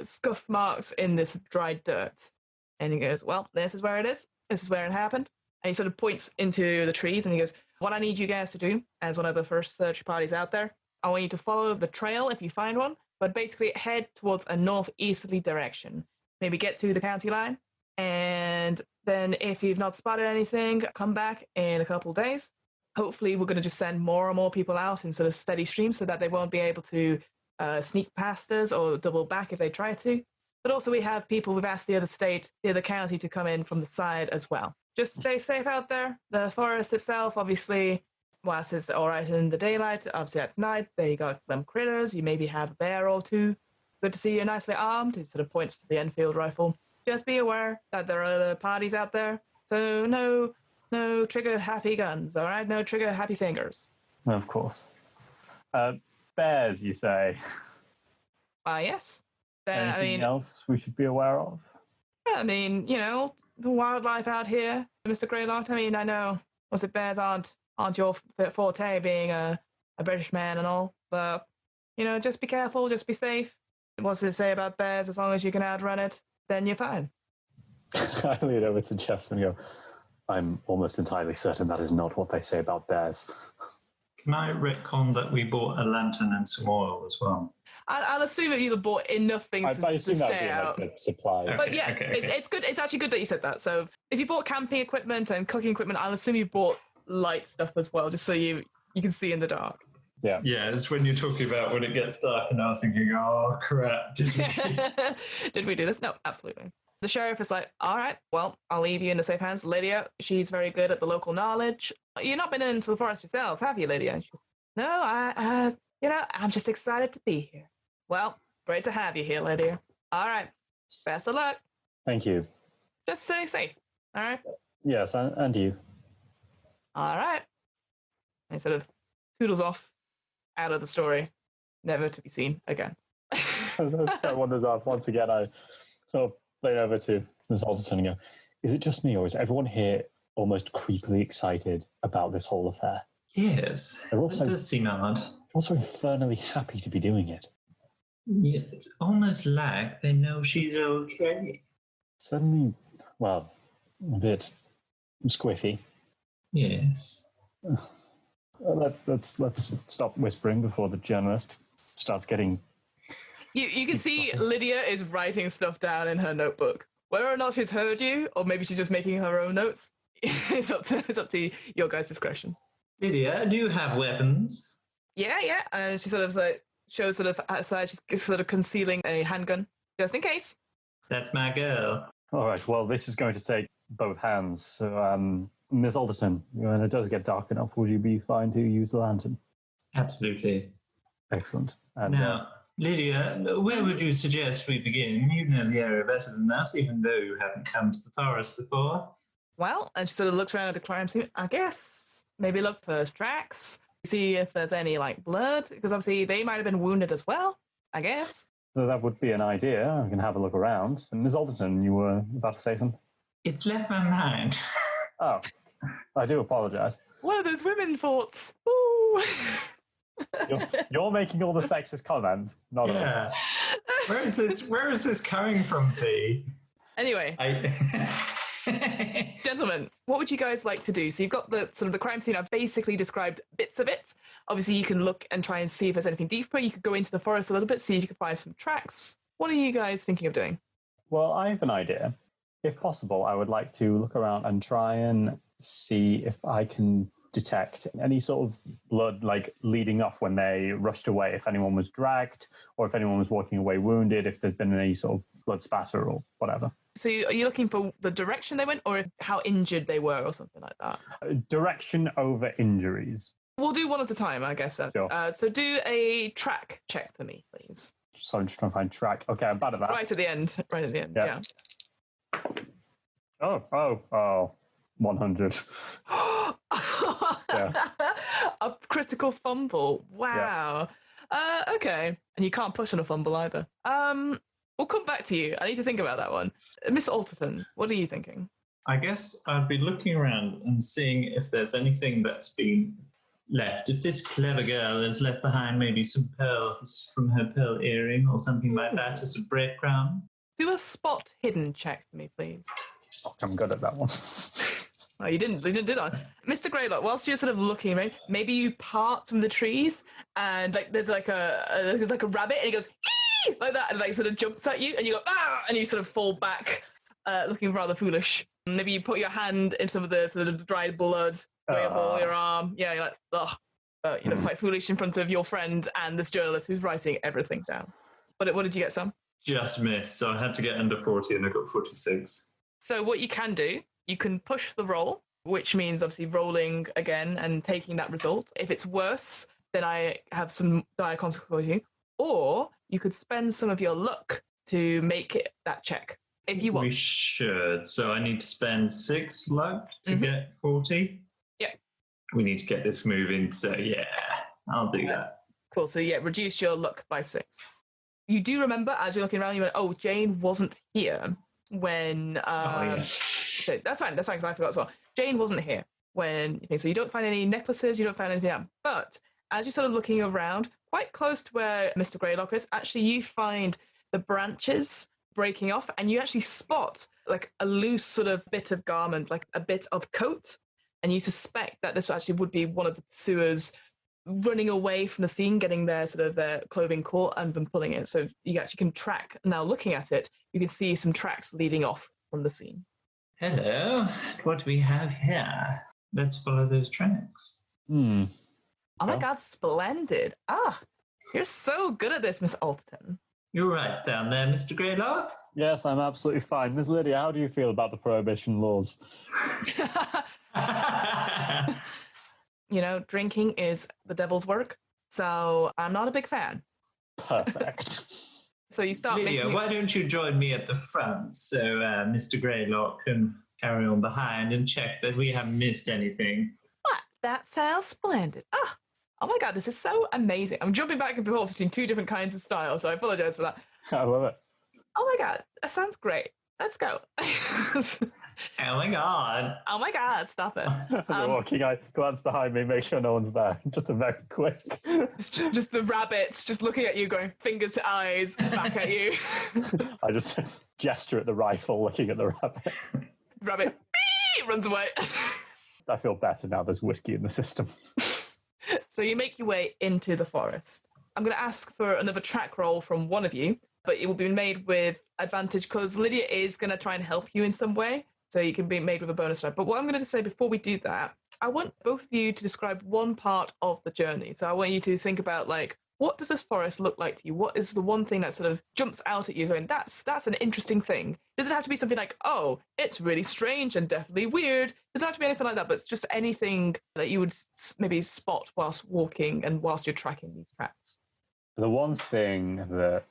scuff marks in this dried dirt. And he goes, well, this is where it is. This is where it happened. And he sort of points into the trees and he goes, what I need you guys to do, as one of the first search parties out there, I want you to follow the trail if you find one, but basically head towards a northeasterly direction. Maybe get to the county line, and then if you've not spotted anything, come back in a couple of days. Hopefully we're going to just send more and more people out in sort of steady streams so that they won't be able to sneak past us or double back if they try to. But also we have people, we've asked the other county to come in from the side as well. Just stay safe out there. The forest itself, obviously, whilst it's all right in the daylight, obviously at night, they got them critters. You maybe have a bear or two. Good to see you nicely armed. He sort of points to the Enfield rifle. Just be aware that there are other parties out there. So no trigger-happy guns, all right? No trigger-happy fingers. Of course. Bears, you say? Yes. Anything else we should be aware of? I mean, the wildlife out here, Mr. Greylock. I mean, I know, bears aren't your forte, being a British man and all, but, just be careful, just be safe. What's it say about bears? As long as you can outrun it, then you're fine. I lean over to Jess and go, I'm almost entirely certain that is not what they say about bears. Can I retcon that we bought a lantern and some oil as well? I'll assume that you've bought enough things to stay out. Like supply. But yeah, okay. It's good. It's actually good that you said that. So if you bought camping equipment and cooking equipment, I'll assume you bought light stuff as well, just so you can see in the dark. Yeah. Yeah, it's when you're talking about when it gets dark, and I was thinking, oh crap, did we? Did we do this? No, absolutely. The sheriff is like, all right, well, I'll leave you in the safe hands. Lydia, she's very good at the local knowledge. You've not been into the forest yourselves, have you, Lydia? She goes, no, I'm just excited to be here. Well, great to have you here, Lydia. All right, best of luck. Thank you. Just stay safe, all right? Yes, and you. All right. And he sort of toodles off out of the story, never to be seen again. Wanders off. Once again, I sort of lean over to Miss Alderson and go, is it just me, or is everyone here almost creepily excited about this whole affair? Yes, They're also, it does seem odd. also infernally happy to be doing it. Yeah, it's almost like they know she's okay. Certainly, well, a bit squiffy. Yes. Let's stop whispering before the journalist starts getting... You can see Lydia is writing stuff down in her notebook. Whether or not she's heard you, or maybe she's just making her own notes, it's up to your guys' discretion. Lydia, do you have weapons? Yeah. And she sort of like shows sort of outside. She's sort of concealing a handgun just in case. That's my girl. All right, well, this is going to take both hands. So, Miss Alderson, when it does get dark enough, would you be fine to use the lantern? Absolutely. Excellent. And, now, Lydia, where would you suggest we begin? You know the area better than us, even though you haven't come to the forest before. Well, and she sort of looks around at the crime scene. I guess maybe look for tracks, see if there's any like blood, because obviously they might have been wounded as well. I guess. So that would be an idea. I can have a look around. And Miss Alderson, you were about to say something? It's left my mind. Oh, I do apologise. One of those women thoughts. Ooh. You're making all the sexist comments, not yeah. us. Where is this coming from, V? Anyway. Gentlemen, what would you guys like to do? So you've got the sort of the crime scene. I've basically described bits of it. Obviously, you can look and try and see if there's anything deeper. You could go into the forest a little bit, see if you can find some tracks. What are you guys thinking of doing? Well, I have an idea. If possible, I would like to look around and try and see if I can detect any sort of blood, like leading off when they rushed away, if anyone was dragged or if anyone was walking away wounded, if there's been any sort of blood spatter or whatever. So are you looking for the direction they went or how injured they were or something like that? Direction over injuries. We'll do one at a time, I guess. Sure. So do a track check for me, please. So I'm just trying to find track. Okay, I'm bad at that. Right at the end. Yeah. Oh, 100. Yeah. A critical fumble. Wow. Yeah. Okay. And you can't push on a fumble either. We'll come back to you. I need to think about that one. Miss Alderton, what are you thinking? I guess I'd be looking around and seeing if there's anything that's been left. If this clever girl has left behind maybe some pearls from her pearl earring or something like that as a breadcrumb. Do a spot hidden check for me, please. Oh, I'm good at that one. Oh, you didn't do that. Mr. Greylock, whilst you're sort of looking, right, maybe you part some of the trees and like there's like a rabbit and he goes, ee! Like that, and like sort of jumps at you and you go, ah! And you sort of fall back, looking rather foolish. Maybe you put your hand in some of the sort of dried blood going up all your arm. Yeah, you're like, ugh. You look quite foolish in front of your friend and this journalist who's writing everything down. What did you get, Sam? Just missed, so I had to get under 40 and I got 46. So what you can do, you can push the roll, which means obviously rolling again and taking that result. If it's worse, then I have some dire consequences for you. Or you could spend some of your luck to make it that check, if you want. We should. So I need to spend 6 luck to get 40? Yeah. We need to get this moving, so yeah, I'll do that. Cool, so yeah, reduce your luck by 6. You do remember, as you're looking around, you went, oh, Jane wasn't here when... yeah. So that's fine, because I forgot as well. Jane wasn't here when... So you don't find any necklaces, you don't find anything else. But as you're sort of looking around, quite close to where Mr. Greylock is, actually you find the branches breaking off and you actually spot like a loose sort of bit of garment, like a bit of coat. And you suspect that this actually would be one of the pursuers running away from the scene, getting their sort of their clothing caught and then pulling it. So you actually can track, now looking at it, you can see some tracks leading off from the scene. Hello, what do we have here? Let's follow those tracks. Oh my God, splendid. You're so good at this, Miss Alderton. You're right down there, Mr. Greylock. Yes, I'm absolutely fine. Miss Lydia, how do you feel about the prohibition laws? You know, drinking is the devil's work, so I'm not a big fan. Perfect. So you start Lydia, why don't you join me at the front so Mr. Greylock can carry on behind and check that we haven't missed anything. That sounds splendid. Oh my God, this is so amazing. I'm jumping back and forth between two different kinds of styles, so I apologize for that. I love it. Oh my God, that sounds great. Let's go. Oh my God. Oh my God, stop it. As I'm walking, I glance behind me, make sure no one's there. Just a very quick. Just the rabbits just looking at you, going fingers to eyes, back at you. I just gesture at the rifle, looking at the rabbit. Rabbit runs away. I feel better now there's whiskey in the system. So you make your way into the forest. I'm going to ask for another track roll from one of you, but it will be made with advantage because Lydia is going to try and help you in some way. So you can be made with a bonus die. But what I'm going to say before we do that, I want both of you to describe one part of the journey. So I want you to think about, like, what does this forest look like to you? What is the one thing that sort of jumps out at you going, that's an interesting thing? It doesn't have to be something like, oh, it's really strange and definitely weird. It doesn't have to be anything like that, but it's just anything that you would maybe spot whilst walking and whilst you're tracking these tracks. The one thing that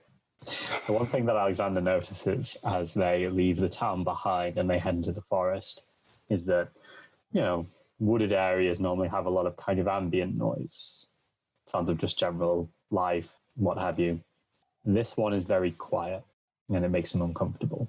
Alexander notices as they leave the town behind and they head into the forest is that, wooded areas normally have a lot of kind of ambient noise, sounds of just general life, what have you. This one is very quiet and it makes them uncomfortable.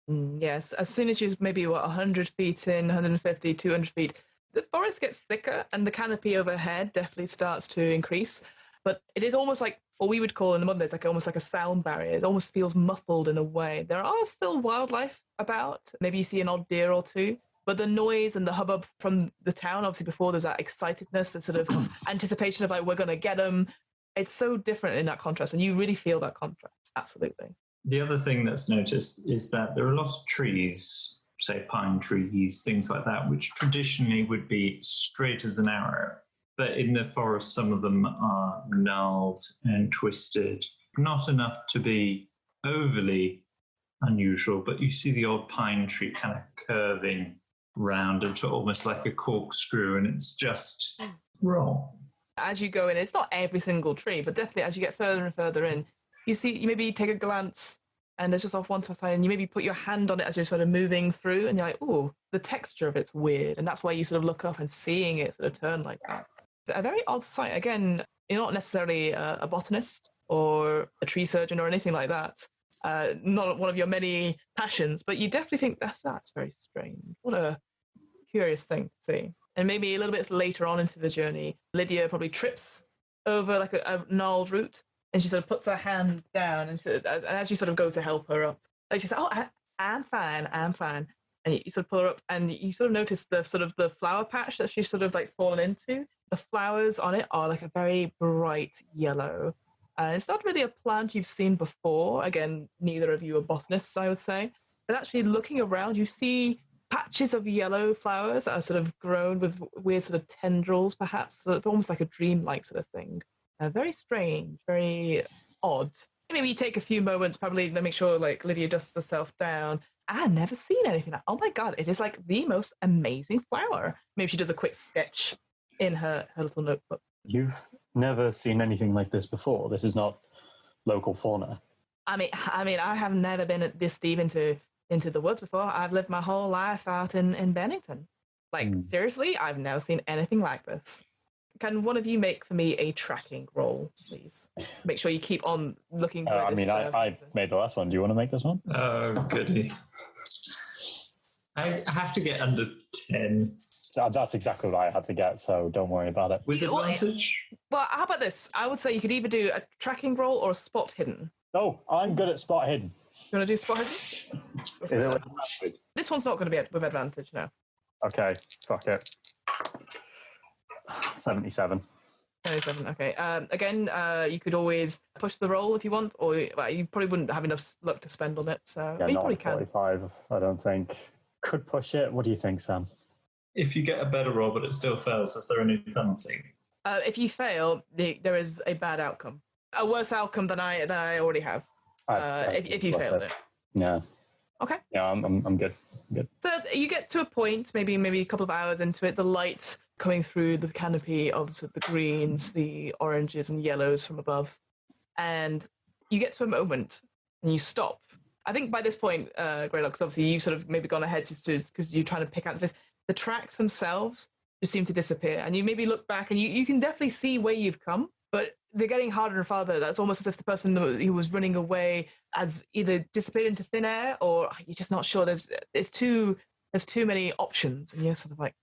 Yes, as soon as you're maybe 100 feet in, 150, 200 feet, the forest gets thicker and the canopy overhead definitely starts to increase. But it is almost like what we would call in the modern days, like almost like a sound barrier. It almost feels muffled in a way. There are still wildlife about. Maybe you see an odd deer or two. But the noise and the hubbub from the town, obviously before there's that excitedness, that sort of anticipation of like, we're going to get them. It's so different in that contrast. And you really feel that contrast. Absolutely. The other thing that's noticed is that there are a lot of trees, say pine trees, things like that, which traditionally would be straight as an arrow. But in the forest, some of them are gnarled and twisted, not enough to be overly unusual, but you see the old pine tree kind of curving round into almost like a corkscrew, and it's just wrong. As you go in, it's not every single tree, but definitely as you get further and further in, you maybe take a glance and it's just off one side, and you maybe put your hand on it as you're sort of moving through, and you're like, oh, the texture of it's weird. And that's why you sort of look up and seeing it sort of turn like that. A very odd sight. Again, you're not necessarily a botanist or a tree surgeon or anything like that. Not one of your many passions, but you definitely think that's very strange. What a curious thing to see. And maybe a little bit later on into the journey, Lydia probably trips over like a gnarled root, and she sort of puts her hand down, and as you sort of go to help her up, and she says, "Oh, I'm fine. And you sort of pull her up, and you sort of notice the sort of the flower patch that she's sort of like fallen into. The flowers on it are like a very bright yellow. It's not really a plant you've seen before. Again, neither of you are botanists, I would say. But actually looking around, you see patches of yellow flowers that are sort of grown with weird sort of tendrils, perhaps, sort of almost like a dreamlike sort of thing. Very strange, very odd. Maybe you take a few moments, probably to make sure like Lydia dusts herself down. I've never seen anything like, oh my God, it is like the most amazing flower. Maybe she does a quick sketch in her little notebook. You've never seen anything like this before? This is not local fauna? I mean, I have never been this deep into the woods before. I've lived my whole life out in Bennington. Like, seriously, I've never seen anything like this. Can one of you make for me a tracking roll, please? Make sure you keep on looking. I made the last one. Do you want to make this one? Oh, goody. I have to get under 10. That's exactly what I had to get, so don't worry about it. With advantage? Well, how about this? I would say you could either do a tracking roll or a spot hidden. Oh, I'm good at spot hidden. You want to do spot hidden? This one's not going to be with advantage, no. Okay, fuck it. 77. 77, okay. Again, you could always push the roll if you want, or you probably wouldn't have enough luck to spend on it, so yeah, you not probably can. 45, I don't think. Could push it. What do you think, Sam? If you get a better roll but it still fails, is there any penalty? If you fail, there is a bad outcome. A worse outcome than I already have. If you failed it. Yeah. Okay. Yeah, I'm good. Good. So you get to a point, maybe a couple of hours into it, the light coming through the canopy of sort of the greens, the oranges and yellows from above, and you get to a moment and you stop. I think by this point, Greylock, because obviously you've sort of maybe gone ahead just because you're trying to pick out the tracks themselves just seem to disappear. And you maybe look back and you can definitely see where you've come, but they're getting harder and farther. That's almost as if the person who was running away has either disappeared into thin air or you're just not sure. There's too many options, and you're sort of like,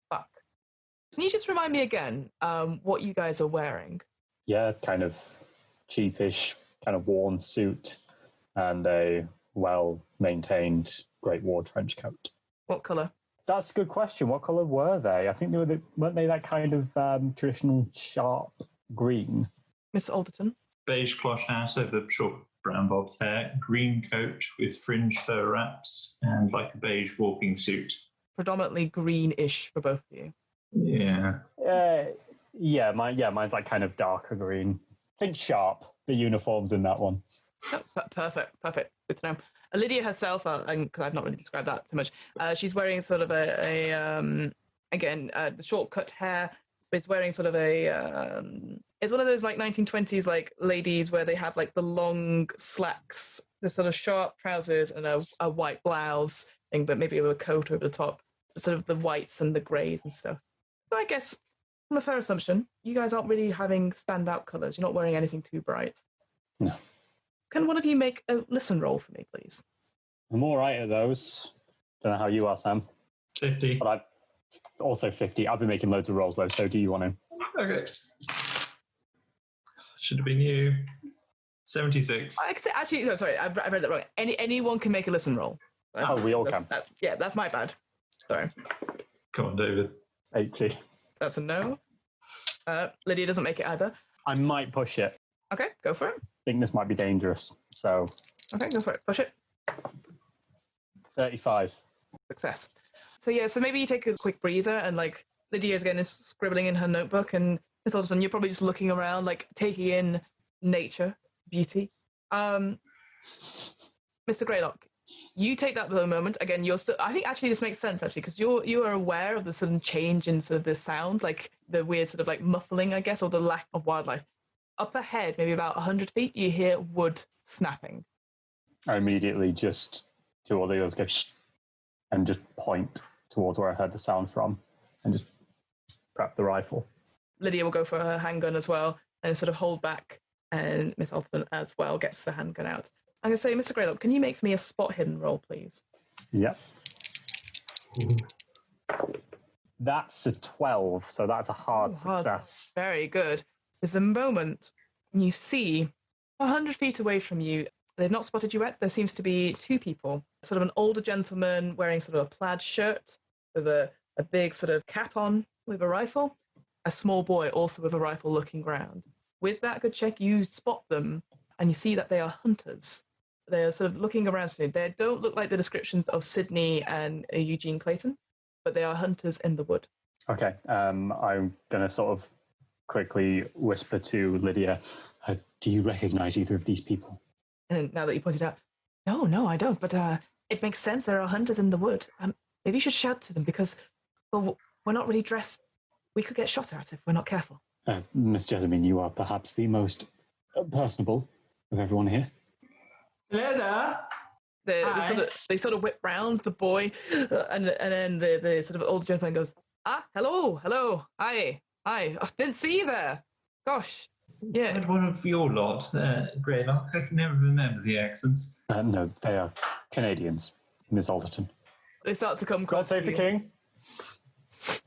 fuck. Can you just remind me again what you guys are wearing? Yeah, kind of cheapish, kind of worn suit and a well-maintained Great War trench coat. What colour? That's a good question. What colour were they? I think they weren't they that kind of traditional sharp green? Miss Alderton? Beige cloth hat over short brown bobbed hair, green coat with fringe fur wraps, and like a beige walking suit. Predominantly greenish for both of you. Yeah. Mine's like kind of darker green. Think sharp, the uniforms in that one. Oh, perfect. Good to know. Lydia herself, and because I've not really described that too much, she's wearing sort of the short cut hair, but it's wearing sort of it's one of those like 1920s like ladies where they have like the long slacks, the sort of sharp trousers and a white blouse thing, but maybe with a coat over the top, sort of the whites and the greys and stuff. So I guess, from a fair assumption, you guys aren't really having standout colours. You're not wearing anything too bright. No. Can one of you make a listen roll for me, please? I'm all right at those. Don't know how you are, Sam. 50. But I'm also 50. I've been making loads of rolls, though, so do you want to? Okay. Should have been you. 76. Actually, no, sorry, I read that wrong. Anyone can make a listen roll. Oh, we all can. That's my bad. Sorry. Come on, David. 80. That's a no. Lydia doesn't make it either. I might push it. Okay, go for it. I think this might be dangerous, so... Okay, go for it. Push it. 35. Success. So maybe you take a quick breather, and like Lydia's again is scribbling in her notebook, and Miss Alderton, you're probably just looking around, like taking in nature, beauty. Mr. Greylock, you take that for a moment. Again, you're still. I think actually this makes sense actually because you are aware of the sudden change in sort of the sound, like the weird sort of like muffling, I guess, or the lack of wildlife. Up ahead, maybe about 100 feet, you hear wood snapping. I immediately just do all the others go shh, and just point towards where I heard the sound from, and just prep the rifle. Lydia will go for her handgun as well, and sort of hold back, and Miss Alderton as well gets the handgun out. I'm going to say, Mr. Greylock, can you make for me a spot hidden roll, please? Yep. That's a 12, so that's a hard success. Very good. There's a moment you see 100 feet away from you. They've not spotted you yet. There seems to be two people. Sort of an older gentleman wearing sort of a plaid shirt with a big sort of cap on with a rifle. A small boy also with a rifle looking round. With that good check, you spot them and you see that they are hunters. They're sort of looking around. So they don't look like the descriptions of Sydney and Eugene Clayton, but they are hunters in the wood. Okay. I'm going to sort of quickly whisper to Lydia, do you recognize either of these people? And now that you pointed out, no, I don't, but it makes sense. There are hunters in the wood. Maybe you should shout to them because, well, we're not really dressed. We could get shot at if we're not careful. Miss Jessamine, you are perhaps the most personable of everyone here. Hello there. They sort of whip round the boy, and then the sort of old gentleman goes, hello, hi, I didn't see you there. Gosh. Yeah. One of your lot, Greylock. I can never remember the accents. No, they are Canadians, Miss Alderton. They start to come closer. God save the king.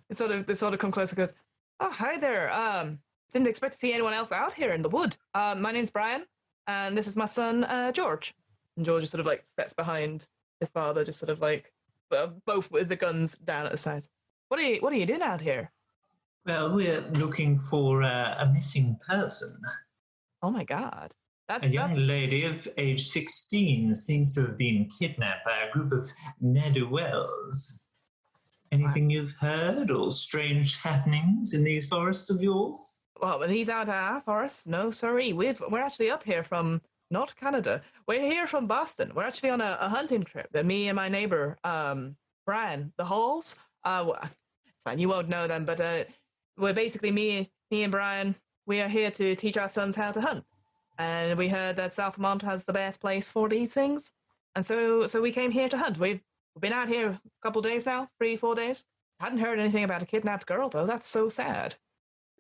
They sort of come closer and goes, oh, hi there. Didn't expect to see anyone else out here in the wood. My name's Brian, and this is my son, George. And George just sort of like steps behind his father, just sort of like, both with the guns down at the sides. What are you doing out here? Well, we're looking for a missing person. Oh my God. A young lady of age 16 seems to have been kidnapped by a group of ne'er-do-wells. Anything you've heard or strange happenings in these forests of yours? Well, when he's out of our forest, no, sorry. We're actually up here from not Canada. We're here from Boston. We're actually on a hunting trip. Me and my neighbor, Brian, the Halls. It's fine, you won't know them, but we're basically me and Brian. We are here to teach our sons how to hunt. And we heard that South Vermont has the best place for these things. And so we came here to hunt. We've been out here a couple of days now, 3-4 days. Hadn't heard anything about a kidnapped girl, though. That's so sad.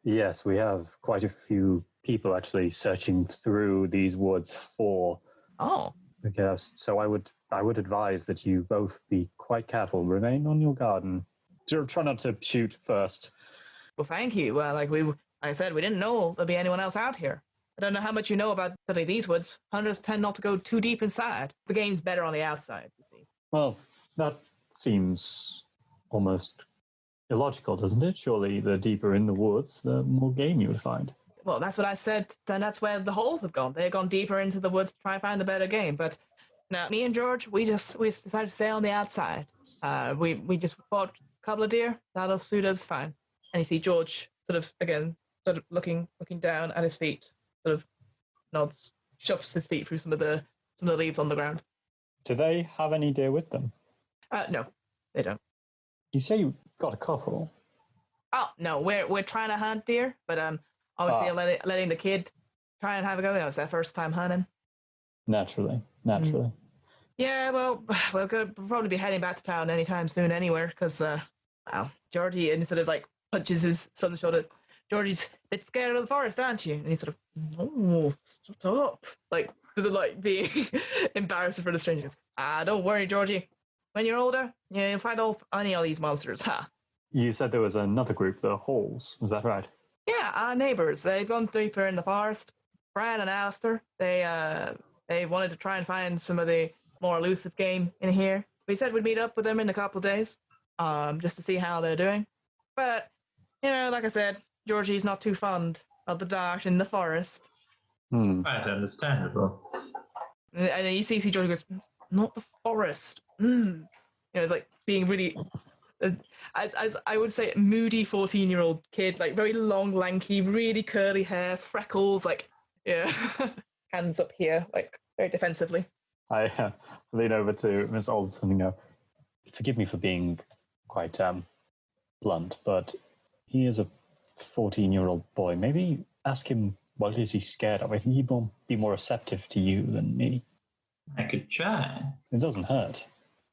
Yes, we have quite a few people actually searching through these woods for. Oh. Yes, so I would advise that you both be quite careful. Remain on your guard and try not to shoot first. Well, thank you. Well, like I said, we didn't know there'd be anyone else out here. I don't know how much you know about these woods. Hunters tend not to go too deep inside. The game's better on the outside, you see. Well, that seems almost illogical, doesn't it? Surely the deeper in the woods, the more game you would find. Well, that's what I said, and that's where the holes have gone. They've gone deeper into the woods to try and find the better game. But now, me and George, we decided to stay on the outside. We just bought a couple of deer. That'll suit us fine. And you see George sort of looking down at his feet, sort of nods, shoves his feet through some of the leaves on the ground. Do they have any deer with them? No, they don't. You say you got a couple. Oh no, we're trying to hunt deer, but obviously letting the kid try and have a go. It was their first time hunting. Naturally. Yeah, well, we'll probably be heading back to town anytime soon, anywhere, because Georgie, and sort of like punches his son's shoulder. Georgie's a bit scared of the forest, aren't you? And he's sort of, no, stop. Like, does it like being embarrassed for the strangers? Don't worry, Georgie. When you're older, you'll fight any of these monsters, huh? You said there was another group, the Halls. Was that right? Yeah, our neighbours. They've gone deeper in the forest. Brian and Alistair, they wanted to try and find some of the more elusive game in here. We said we'd meet up with them in a couple of days, just to see how they're doing. But, like I said, Georgie's not too fond of the dark in the forest. Quite understandable. And you see Georgie goes, not the forest. It's like being really, as I would say, moody 14-year-old kid, like very long, lanky, really curly hair, freckles, like, hands up here, like very defensively. I lean over to Miss Alderson and go, forgive me for being quite blunt, but he is a 14-year-old boy. Maybe ask him what is he scared of. I think he'd be more receptive to you than me. I could try. It doesn't hurt.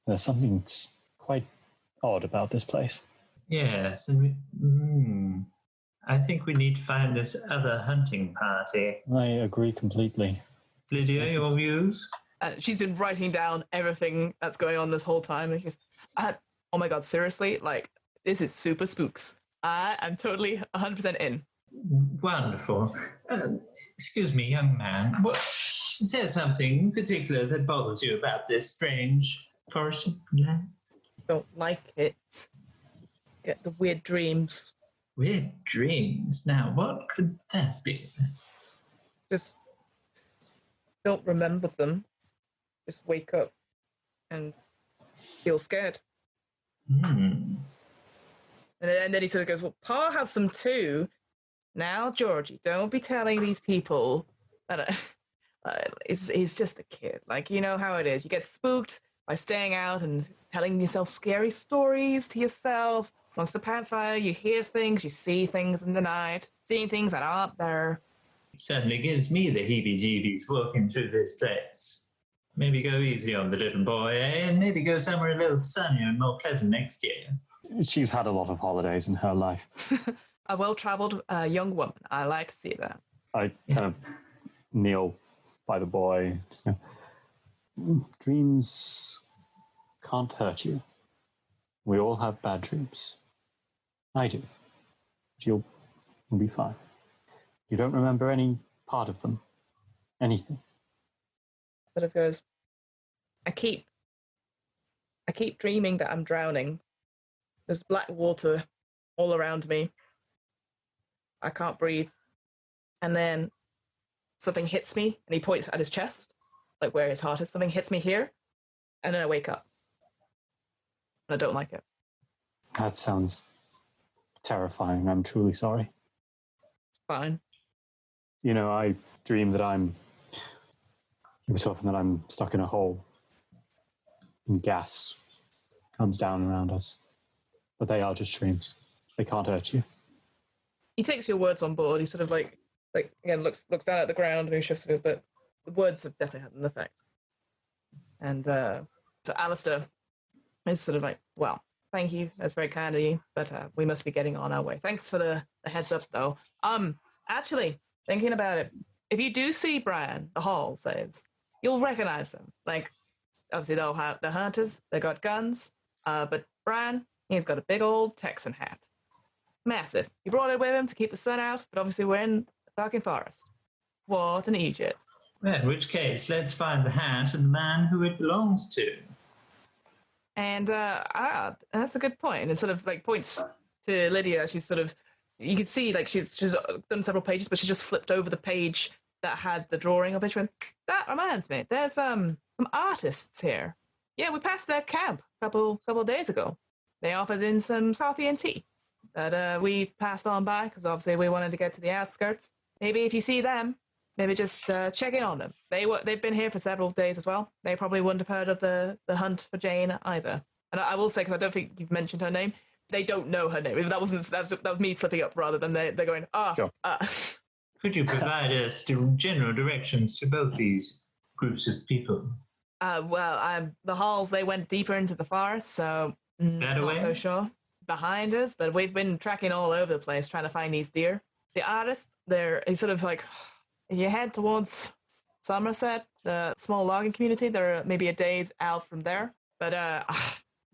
There's something quite odd about this place. Yes, and I think we need to find this other hunting party. I agree completely. Lydia, your views? She's been writing down everything that's going on this whole time. And she's, oh my god, seriously? Like, this is super spooks. I am totally 100% in. Wonderful. Excuse me, young man. Is there something in particular that bothers you about this strange forest land? Don't like it. Get the weird dreams. Weird dreams? Now, what could that be? Just don't remember them. Just wake up and feel scared. And then he sort of goes, well, Pa has some too. Now, Georgie, don't be telling these people that he's just a kid. Like, you know how it is. You get spooked by staying out and telling yourself scary stories to yourself. Amongst the campfire, you hear things, you see things in the night, seeing things that aren't there. It certainly gives me the heebie-jeebies walking through this place. Maybe go easy on the little boy, and maybe go somewhere a little sunnier and more pleasant next year. She's had a lot of holidays in her life. A well-travelled young woman. I like to see that. I kind of kneel by the boy. Just go, dreams can't hurt you. We all have bad dreams. I do. But you'll be fine. You don't remember any part of them. Anything. Sort of goes, I keep dreaming that I'm drowning. There's black water all around me. I can't breathe. And then something hits me, and he points at his chest, like where his heart is. Something hits me here, and then I wake up. And I don't like it. That sounds terrifying. I'm truly sorry. Fine. I dream that often that I'm stuck in a hole and gas comes down around us. But they are just dreams. They can't hurt you. He takes your words on board. He sort of like again looks down at the ground and he shifts with, but the words have definitely had an effect. And so Alistair is sort of like, well, Thank you. That's very kind of you. But we must be getting on our way. Thanks for the heads up, though. Actually, thinking about it, if you do see Brian, the Hall says, you'll recognize them. Like, obviously, they'll have the hunters. They got guns. But Brian, he's got a big old Texan hat. Massive. He brought it with him to keep the sun out, but obviously we're in the fucking forest. What an Egypt. Well, in which case, let's find the hat and the man who it belongs to. And that's a good point. It sort of like points to Lydia. She's sort of, you can see like she's done several pages, but she just flipped over the page that had the drawing of it. She went, that reminds me, there's some artists here. Yeah, we passed their camp a couple of days ago. They offered in some coffee and tea that we passed on by because obviously we wanted to get to the outskirts. Maybe if you see them, maybe just check in on them. They've been here for several days as well. They probably wouldn't have heard of the hunt for Jane either. And I will say, because I don't think you've mentioned her name, they don't know her name. That was me slipping up rather than they're going, Sure. Could you provide us general directions to both these groups of people? The Halls, they went deeper into the forest, so not so sure. Behind us, but we've been tracking all over the place trying to find these deer. The artist, he's sort of like, if you head towards Somerset, the small logging community, they're maybe a day's out from there. But, I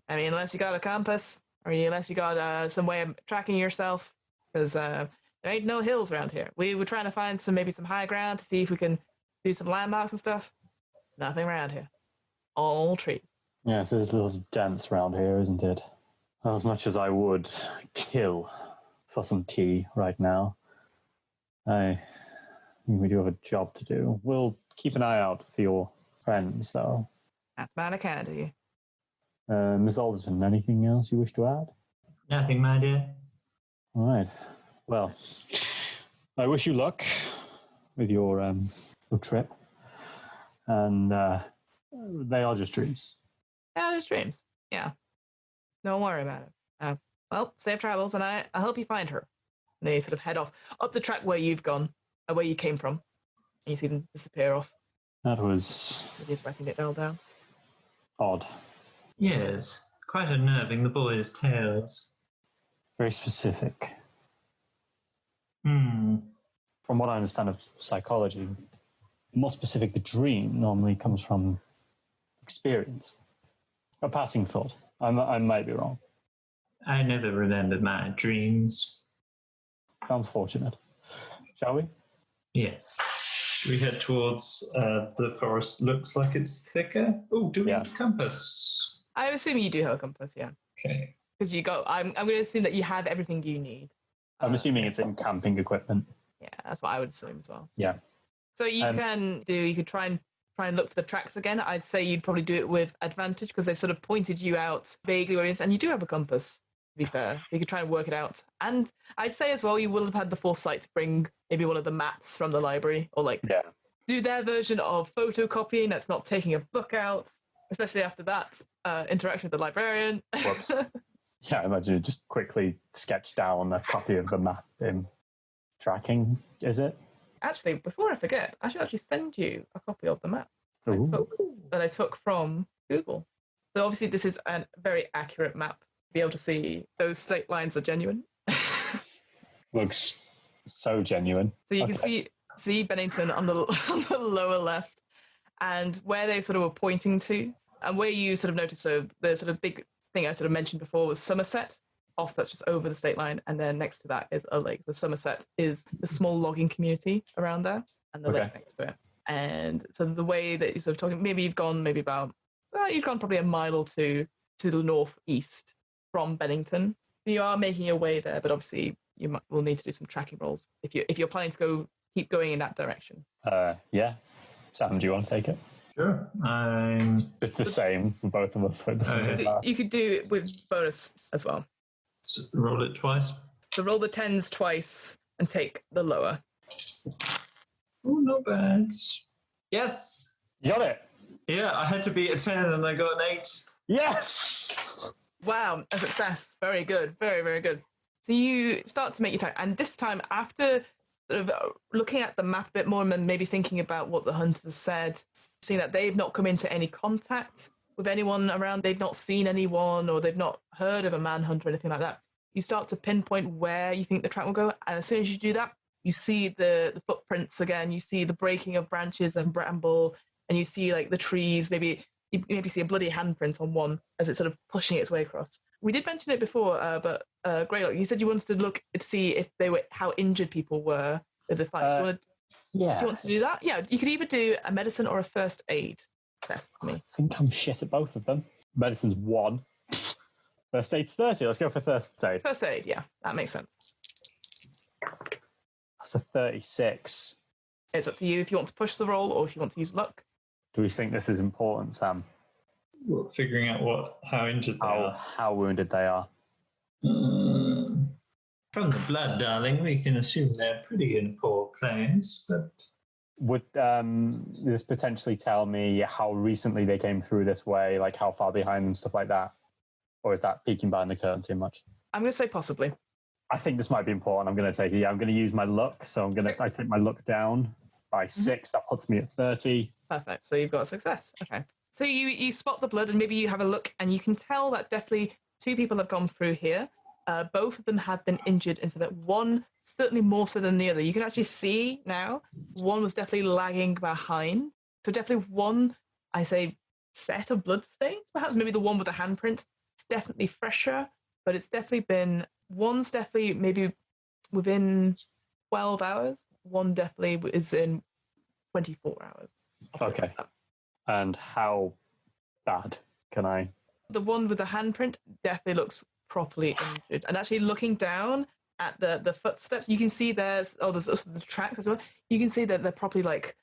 mean, unless you got a compass, or unless you got some way of tracking yourself, because there ain't no hills around here. We were trying to find maybe some high ground to see if we can do some landmarks and stuff. Nothing around here. All trees. Yeah, so there's a little dense around here, isn't it? As much as I would kill for some tea right now, I think we do have a job to do. We'll keep an eye out for your friends, though. That's mighty kind of you. Miss Alderton, anything else you wish to add? Nothing, my dear. All right. Well, I wish you luck with your trip. And they are just dreams. Yeah, just dreams. Yeah. Don't worry about it. Well, safe travels, and I hope you find her. And they sort of head off up the track where you've gone, where you came from. And you see them disappear off. That was... He's writing it all down. Odd. Yes, quite unnerving, the boys' tales. Very specific. Hmm. From what I understand of psychology, more specific, the dream normally comes from experience. A passing thought. I might be wrong. I never remembered my dreams. Sounds fortunate. Shall we? Yes. We head towards the forest. Looks like it's thicker. Oh, do we have a compass? I assume you do have a compass, yeah. Okay. Because you got. I'm going to assume that you have everything you need. I'm assuming it's in camping equipment. Yeah, that's what I would assume as well. Yeah. So you could try and look for the tracks again. I'd say you'd probably do it with advantage because they've sort of pointed you out vaguely where it is, and you do have a compass, to be fair. You could try and work it out. And I'd say as well, you will have had the foresight to bring maybe one of the maps from the library, or do their version of photocopying that's not taking a book out, especially after that interaction with the librarian. Whoops. Yeah, I imagine you just quickly sketch down a copy of the map in tracking, is it? Actually, before I forget, I should actually send you a copy of the map that I took from Google. So obviously this is a very accurate map. To be able to see those state lines are genuine. Looks so genuine. So you can see Bennington on the lower left, and where they sort of were pointing to, and where you sort of noticed, so the sort of big thing I sort of mentioned before was Somerset. Off that's just over the state line, and then next to that is a lake. So Somerset is the small logging community around there, and the lake next to it. And so the way that you're sort of talking, maybe you've gone probably a mile or two to the northeast from Bennington. You are making your way there, but obviously you will need to do some tracking rolls if you're planning to keep going in that direction. Yeah. Sam, do you want to take it? Sure. It's the same for both of us. So it doesn't really matter. You could do it with bonus as well. So roll it twice. So roll the 10s twice and take the lower. Oh, not bad. Yes. You got it. Yeah, I had to beat a 10 and I got an 8. Yes. Wow, a success. Very good. Very, very good. So you start to make your time. And this time, after sort of looking at the map a bit more and maybe thinking about what the hunters said, seeing that they've not come into any contact with anyone around, they've not seen anyone or they've not heard of a manhunt or anything like that. You start to pinpoint where you think the track will go, and as soon as you do that, you see the footprints again. You see the breaking of branches and bramble, and you see like the trees. Maybe you maybe see a bloody handprint on one as it's sort of pushing its way across. We did mention it before, but Greylock, you said you wanted to look to see if they were how injured people were with the fight. Do you want to do that? Yeah, you could either do a medicine or a first aid test for me. I think I'm shit at both of them. Medicine's 1. First aid's 30. Let's go for first aid. First aid, yeah, that makes sense. That's a 36. It's up to you if you want to push the roll or if you want to use luck. Do we think this is important, Sam? Well, figuring out how injured they are. How wounded they are. From the blood, darling, we can assume they're pretty in a poor place, but... Would this potentially tell me how recently they came through this way, like how far behind them, stuff like that? Or is that peeking behind the curtain too much? I'm going to say possibly. I think this might be important. I'm going to take it. Yeah, I'm going to use my luck. So I take my luck down by 6. That puts me at 30. Perfect. So you've got a success. Okay. So you spot the blood and maybe you have a look and you can tell that definitely 2 people have gone through here. Both of them have been injured in that one, certainly more so than the other. You can actually see now, one was definitely lagging behind. So definitely one, I say, set of blood stains. Perhaps maybe the one with the handprint. It's definitely fresher, but it's definitely been, one's definitely maybe within 12 hours. One definitely is in 24 hours. Okay. And how bad can I? The one with the handprint definitely looks properly injured. And actually looking down at the footsteps, you can see there's also the tracks as well. You can see that they're probably like,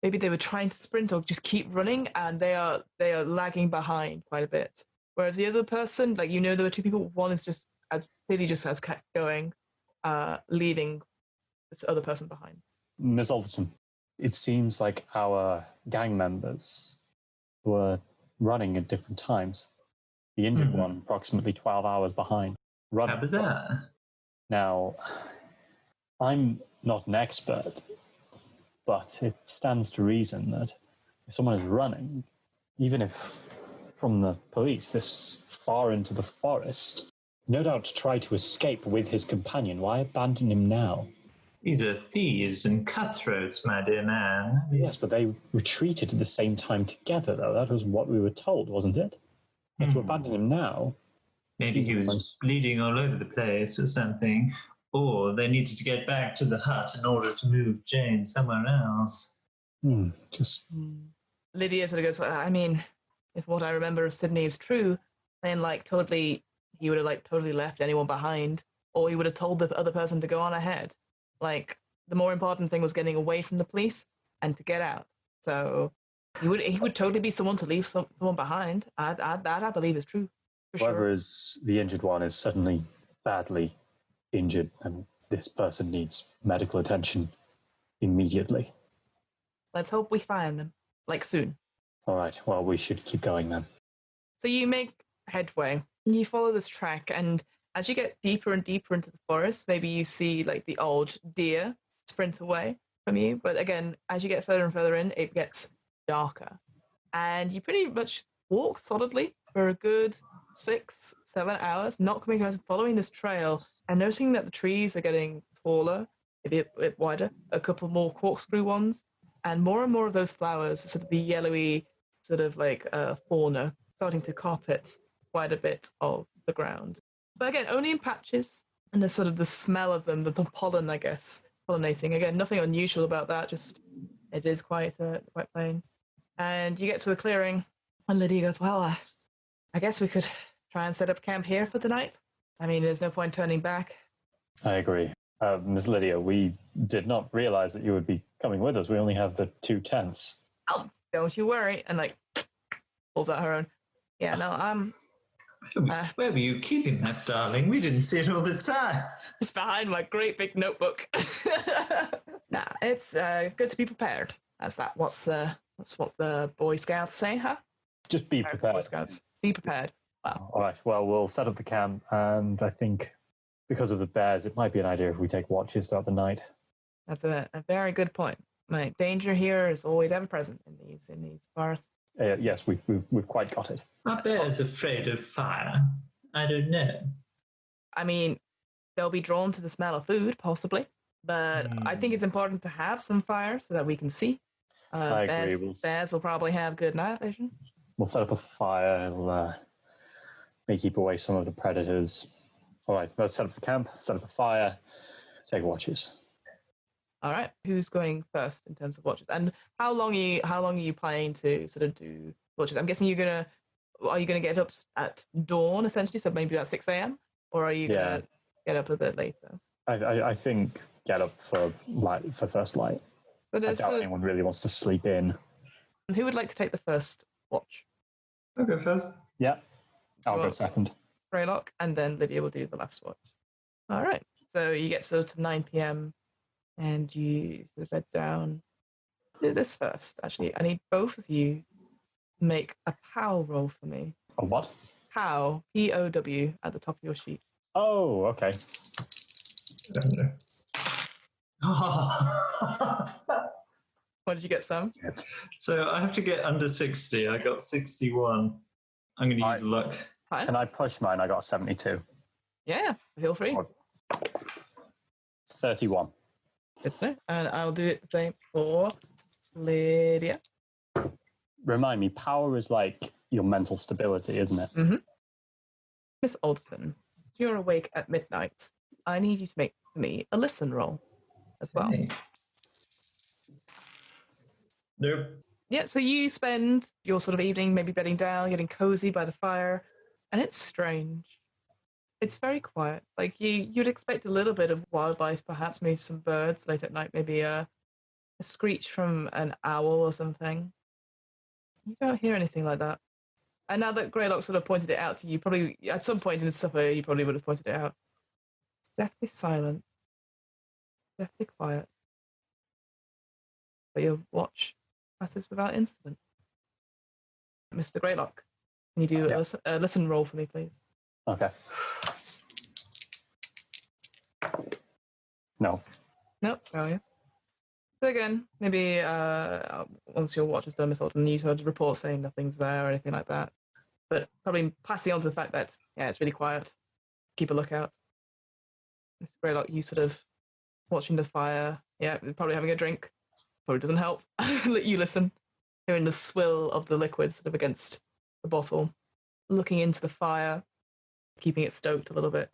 maybe they were trying to sprint or just keep running and they are lagging behind quite a bit. Whereas the other person, like, there were 2 people, one is just as clearly just has kept going, leaving this other person behind. Ms. Alderton, it seems like our gang members were running at different times. The injured one, approximately 12 hours behind. Running. How bizarre. Now, I'm not an expert, but it stands to reason that if someone is running, even if from the police this far into the forest, no doubt to try to escape with his companion, why abandon him now? These are thieves and cutthroats, my dear man. Yes, but they retreated at the same time together, though. That was what we were told, wasn't it? And to abandon him now... Maybe he was bleeding all over the place or something. Or they needed to get back to the hut in order to move Jane somewhere else. Lydia sort of goes, I mean, if what I remember of Sydney is true, then he would have totally left anyone behind, or he would have told the other person to go on ahead. Like, the more important thing was getting away from the police and to get out. So he would totally be someone to leave someone behind. That I believe is true. Whoever is the injured one is suddenly badly injured, and this person needs medical attention immediately. Let's hope we find them, soon. All right, well, we should keep going then. So you make headway, and you follow this track, and as you get deeper and deeper into the forest, maybe you see the odd deer sprint away from you. But again, as you get further and further in, it gets darker. And you pretty much walk solidly for a good 6-7 hours, not coming across, following this trail and noticing that the trees are getting taller, maybe a bit wider, a couple more corkscrew ones, and more of those flowers, sort of the yellowy sort of fauna, starting to carpet quite a bit of the ground. But again, only in patches, and there's sort of the smell of them, the pollen, I guess, pollinating. Again, nothing unusual about that, just it is quite plain. And you get to a clearing, and Lydia goes, well, I guess we could try and set up camp here for tonight. I mean, there's no point turning back. I agree. Miss Lydia, we did not realize that you would be coming with us. We only have the 2 tents. Oh, don't you worry. And pulls out her own. Yeah, no, where were you keeping that, darling? We didn't see it all this time. Just behind my great big notebook. Nah, it's good to be prepared. That's that. What's the Boy Scouts say, huh? Just be prepared. Boy Scouts. Be prepared. Wow. All right. Well, we'll set up the camp, and I think because of the bears, it might be an idea if we take watches throughout the night. That's a very good point. Danger here is always ever present in these forests. Yes, we've quite got it. My bear's afraid of fire. I don't know. I mean, they'll be drawn to the smell of food, possibly. But I think it's important to have some fire so that we can see. I agree. Bears will probably have good night vision. We'll set up a fire. May keep away some of the predators. All right, let's set up the camp, set up a fire, take watches. All right, who's going first in terms of watches? And how long are you planning to sort of do watches? I'm guessing are you gonna get up at dawn essentially, so maybe about 6 a.m. or are you gonna get up a bit later? I think get up for first light. I doubt anyone really wants to sleep in. Who would like to take the first watch? I'll go first. Yeah, I'll go second. Greylock, and then Lydia will do the last watch. All right, so you get sort of to 9 p.m. and you sort of bed down. Do this first. Actually, I need both of you to make a POW roll for me. A what? POW, P-O-W, at the top of your sheet. Oh, okay. What did you get, Sam? So I have to get under 60. I got 61. I'm going to use luck. Fine. Can I push mine? I got 72. Yeah, feel free. 31. Good to know. And I'll do it the same for Lydia. Remind me, power is like your mental stability, isn't it? Mm-hmm. Miss Alderton, if you're awake at midnight, I need you to make me a listen roll as well. Hey. Nope. Yeah, so you spend your sort of evening maybe bedding down, getting cozy by the fire, and it's strange. It's very quiet. Like you'd expect a little bit of wildlife, perhaps maybe some birds late at night, maybe a screech from an owl or something. You don't hear anything like that. And now that Greylock sort of pointed it out to you, probably at some point in the supper, you probably would have pointed it out. It's definitely silent, definitely quiet. But your watch passes without incident. Mr. Greylock, can you do a listen roll for me, please? Okay. No. Nope. Oh, yeah. So again, maybe once your watch is done, Miss Alden, you sort of report saying nothing's there or anything like that. But probably passing on to the fact that, it's really quiet. Keep a lookout. Mr. Greylock, you sort of watching the fire. Yeah, probably having a drink. Probably doesn't help. You listen. Hearing the swill of the liquid sort of against the bottle. Looking into the fire. Keeping it stoked a little bit.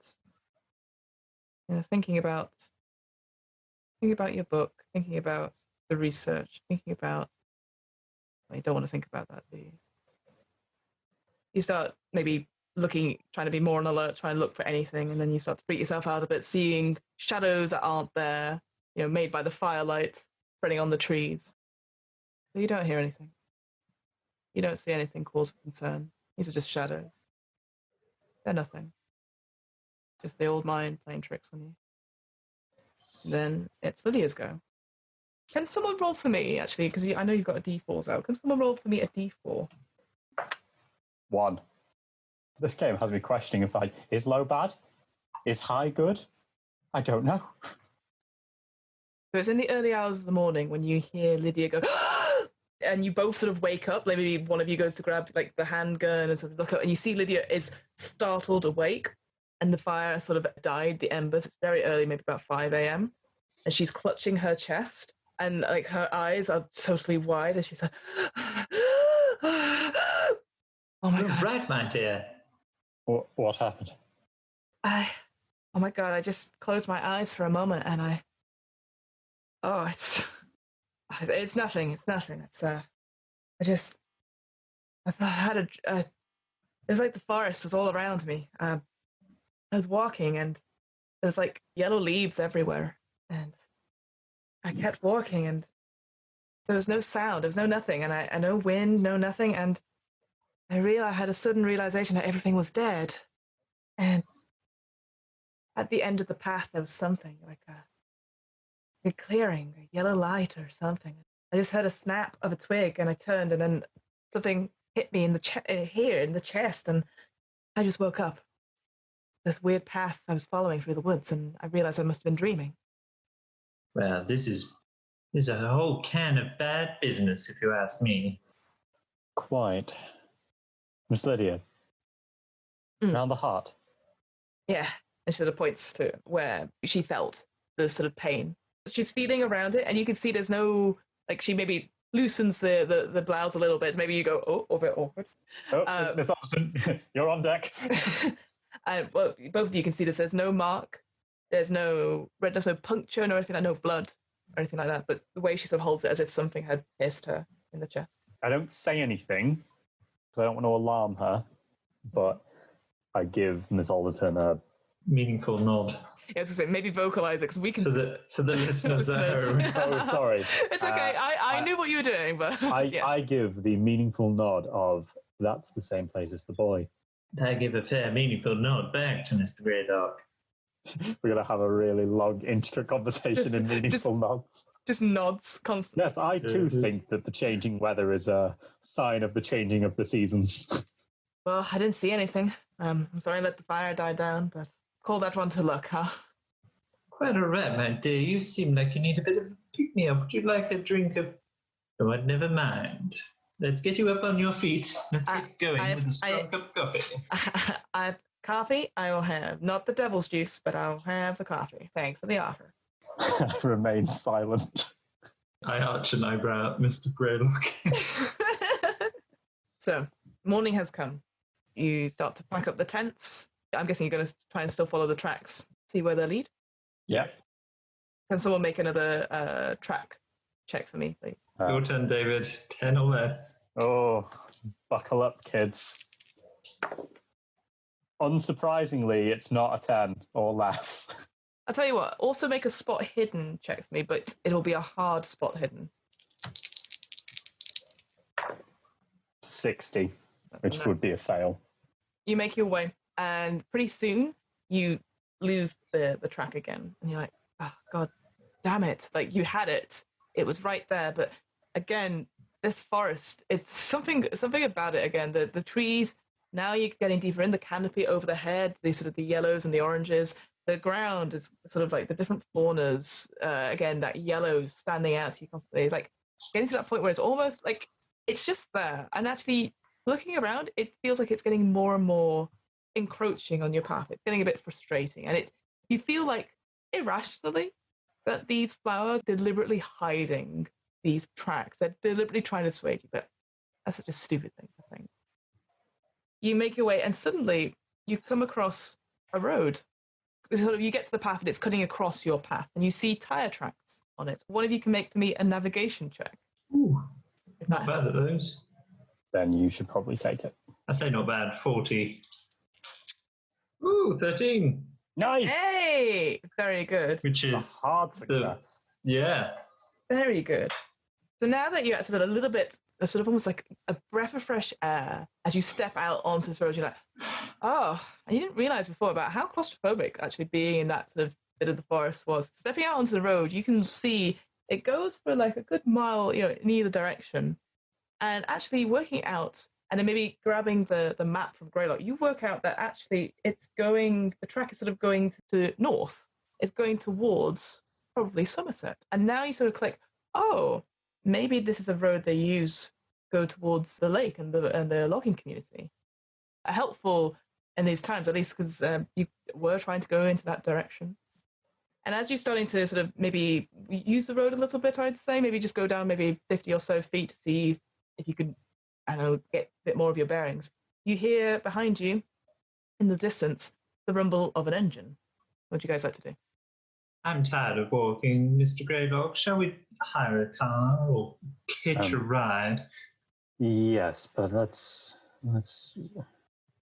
Thinking about your book, thinking about the research, thinking about... Well, you don't want to think about that, do you? You start maybe looking, trying to be more on alert, trying to look for anything, and then you start to freak yourself out a bit, seeing shadows that aren't there, made by the firelight spreading on the trees. But you don't hear anything. You don't see anything cause for concern. These are just shadows. They're nothing. Just the old mind playing tricks on you. Then it's Lydia's go. Can someone roll for me, actually? Because I know you've got a D4s out. Can someone roll for me a D4? 1. This game has me questioning if is low bad? Is high good? I don't know. So it's in the early hours of the morning when you hear Lydia go, and you both sort of wake up. Like maybe one of you goes to grab like the handgun and sort of look up, and you see Lydia is startled awake, and the fire sort of died, the embers. It's very early, maybe about 5 a.m. And she's clutching her chest, and like her eyes are totally wide as she's like, oh my God. Right, my dear. What happened? Oh my God, I just closed my eyes for a moment and it's nothing. It's nothing. It's, I've had it's like the forest was all around me. I was walking and there's like yellow leaves everywhere. And I kept walking and there was no sound. There was no nothing. And I no wind, no nothing. And I had a sudden realization that everything was dead. And at the end of the path, there was something like a clearing, a yellow light or something. I just heard a snap of a twig and I turned and then something hit me in the here in the chest and I just woke up. This weird path I was following through the woods and I realized I must have been dreaming. Well, this is a whole can of bad business, if you ask me. quite. Miss Lydia, around the heart. Yeah. And she sort of points to where she felt the sort of pain. She's feeling around it, and you can see there's no, like, she maybe loosens the blouse a little bit. Maybe you go, oh, a bit awkward. Oh, Miss Austin, you're on deck. Well, both of you can see that there's no mark, there's no puncture, no anything, like no blood or anything like that. But the way she sort of holds it, as if something had pierced her in the chest. I don't say anything because I don't want to alarm her, but I give Miss Alderton a meaningful nod. Yeah, I was going to say, maybe vocalize it, because we can... For the listeners at home. Oh, sorry. It's okay. I knew what you were doing, but... I give the meaningful nod of, that's the same place as the boy. I give a fair, meaningful nod back to Mr. Greylock. We're going to have a really long, intricate conversation in meaningful nods. Just nods constantly. Yes, I too think that the changing weather is a sign of the changing of the seasons. Well, I didn't see anything. I'm sorry I let the fire die down, but call that one to luck, huh? Quite all right, my dear. You seem like you need a bit of a pick-me-up. Would you like a drink of... Oh, never mind. Let's get you up on your feet. Let's get going with a strong cup of coffee. I have coffee. I will have not the devil's juice, but I'll have the coffee. Thanks for the offer. I remain silent. I arch an eyebrow at Mr. Greylock. So, morning has come. You start to pack up the tents. I'm guessing you're going to try and still follow the tracks, see where they lead. Yeah. Can someone make another track check for me, please? Your turn, David. 10 or less. Oh, buckle up, kids. Unsurprisingly, it's not a 10 or less. I'll tell you what, also make a spot hidden check for me, but it'll be a hard spot hidden. 60, which would be a fail. You make your way, and pretty soon you lose the track again. And you're like, oh, God damn it. Like, you had it. It was right there. But again, this forest, it's something about it again. The trees, now you're getting deeper in the canopy over the head, the sort of the yellows and the oranges. The ground is sort of like the different faunas, again, that yellow standing out. So you constantly, like, getting to that point where it's almost like it's just there. And actually, looking around, it feels like it's getting more and more encroaching on your path. It's getting a bit frustrating. And you feel like, irrationally, that these flowers are deliberately hiding these tracks. They're deliberately trying to dissuade you, but that's such a stupid thing to think. You make your way, and suddenly you come across a road. Sort of, you get to the path, and it's cutting across your path, and you see tire tracks on it. One of you can make for me a navigation check. Ooh, not bad at those. Then you should probably take it. I say not bad. 40. Ooh, 13. Nice. Hey, very good. Which is hard success. Yeah. Very good. So now that you're at sort of a little bit, sort of almost like a breath of fresh air, as you step out onto this road, you're like, oh, and you didn't realize before about how claustrophobic actually being in that sort of bit of the forest was. Stepping out onto the road, you can see it goes for like a good mile, in either direction. And actually working out, and then maybe grabbing the map from Greylock, you work out that actually the track is sort of going to north. It's going towards probably Somerset. And now you sort of click, oh, maybe this is a road they use go towards the lake and the logging community. Helpful in these times, at least, because you were trying to go into that direction. And as you're starting to sort of maybe use the road a little bit, I'd say, maybe just go down maybe 50 or so feet to see if you could, I don't know, get a bit more of your bearings. You hear behind you, in the distance, the rumble of an engine. What would you guys like to do? I'm tired of walking, Mr. Greylock. Shall we hire a car or hitch a ride? Yes, but let's.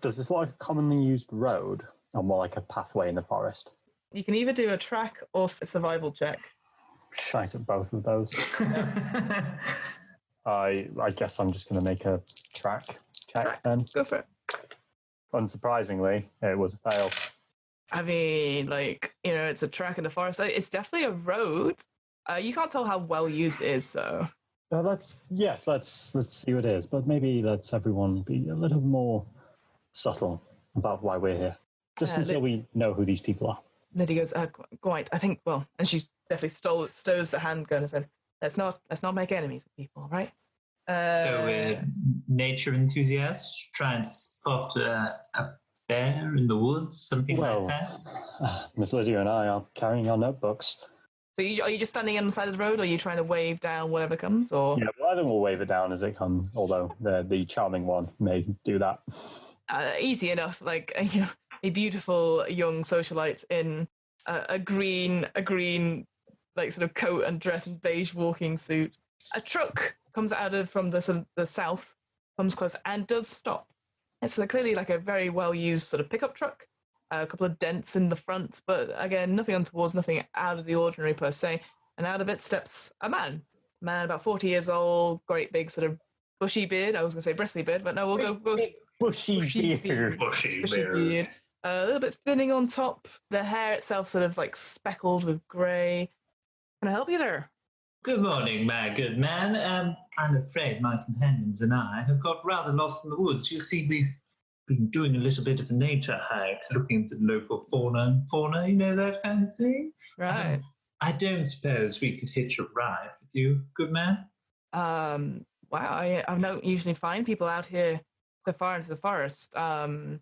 Does this look like a commonly used road, or more like a pathway in the forest? You can either do a track or a survival check. Shite at both of those. I guess I'm just going to make a track check then. Go for it. Unsurprisingly, it was a fail. I mean, it's a track in the forest. It's definitely a road. You can't tell how well used it is, though. Let's see what it is. But maybe let's everyone be a little more subtle about why we're here. Just until we know who these people are. Lydia goes, quite, I think, and she definitely stows the handgun and said, let's not make enemies of people, right? So we're nature enthusiasts trying to spot a bear in the woods, something like that. Miss Lydia and I are carrying our notebooks. So are you just standing on the side of the road, or are you trying to wave down whatever comes? Or Yeah, well, I think we'll wave it down as it comes, although the charming one may do that. Easy enough, like a beautiful young socialite in a green like sort of coat and dress and beige walking suit. A truck comes from the sort of the south, comes close and does stop. It's clearly like a very well used sort of pickup truck. A couple of dents in the front, but again, nothing untoward, nothing out of the ordinary per se. And out of it steps a man about 40 years old, great big sort of bushy beard. I was going to say bristly beard, but no, we'll go bushy beard. Bushy beard. A little bit thinning on top. The hair itself sort of like speckled with grey. Can I help you there? Good morning, my good man. I'm afraid my companions and I have got rather lost in the woods. You see, we've been doing a little bit of a nature hike, looking into the local fauna, you know, that kind of thing. Right. I don't suppose we could hitch a ride with you, good man? Wow, I don't usually find people out here so far into the forest. I'm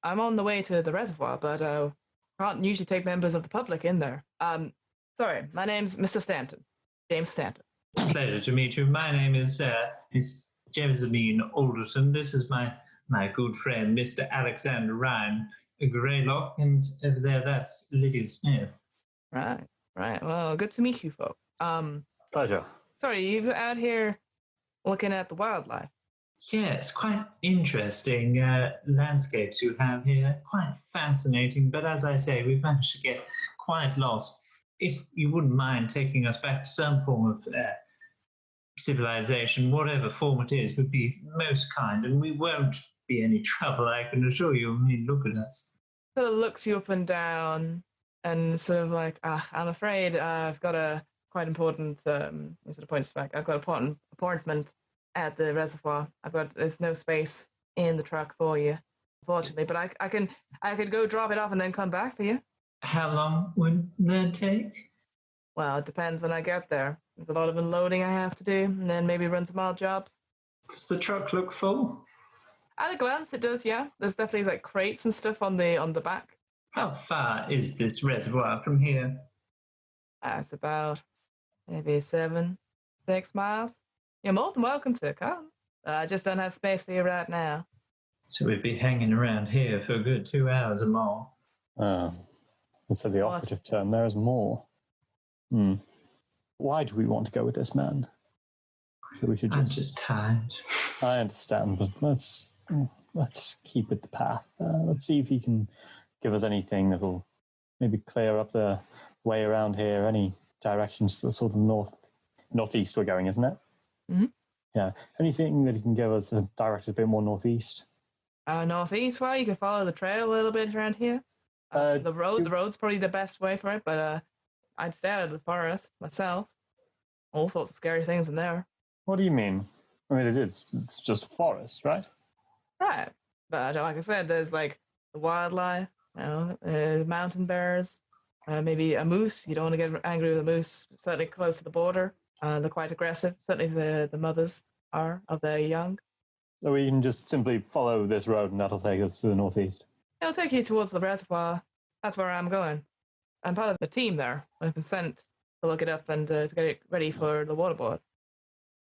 on the way to the reservoir, but can't usually take members of the public in there. Sorry, my name's Mr. Stanton. James Stanton. Pleasure to meet you. My name is Jessamine Alderton. This is my good friend, Mr. Alexander Ryan Greylock, and over there, that's Lydia Smith. Right. Well, good to meet you, folks. Pleasure. Sorry, you out here looking at the wildlife? Yes, quite interesting landscapes you have here. Quite fascinating, but as I say, we've managed to get quite lost. If you wouldn't mind taking us back to some form of civilization, whatever form it is, would be most kind, and we won't be any trouble, I can assure you. I mean, look at us. Sort of looks you up and down, and sort of like, I'm afraid I've got a quite important, sort of points back. I've got an important appointment at the reservoir. There's no space in the truck for you, unfortunately, but I could go drop it off and then come back for you. How long would that take? Well, it depends when I get there. There's a lot of unloading I have to do, and then maybe run some odd jobs. Does the truck look full? At a glance, it does, yeah. There's definitely like crates and stuff on the back. How far is this reservoir from here? That's about maybe 7-6 miles. You're more than welcome to come. I just don't have space for you right now. So we'd be hanging around here for a good 2 hours or more. So the operative term there is more. Why do we want to go with this man? So we should I'm just tired. I understand, but let's keep it the path. Let's see if he can give us anything that'll maybe clear up the way around here. Any directions to the sort of northeast we're going, isn't it? Mm-hmm. Yeah. Anything that he can give us direct a bit more northeast? Northeast. Well, you can follow the trail a little bit around here. The road's probably the best way for it, but I'd stay out of the forest myself. All sorts of scary things in there. What do you mean? I mean, it's just a forest, right? Right. But like I said, there's like the wildlife, mountain bears, maybe a moose. You don't want to get angry with a moose. Certainly close to the border. They're quite aggressive. Certainly the mothers are of their young. So we can just simply follow this road and that'll take us to the northeast. It'll take you towards the reservoir. That's where I'm going. I'm part of the team there. I've been sent to look it up and to get it ready for the water board.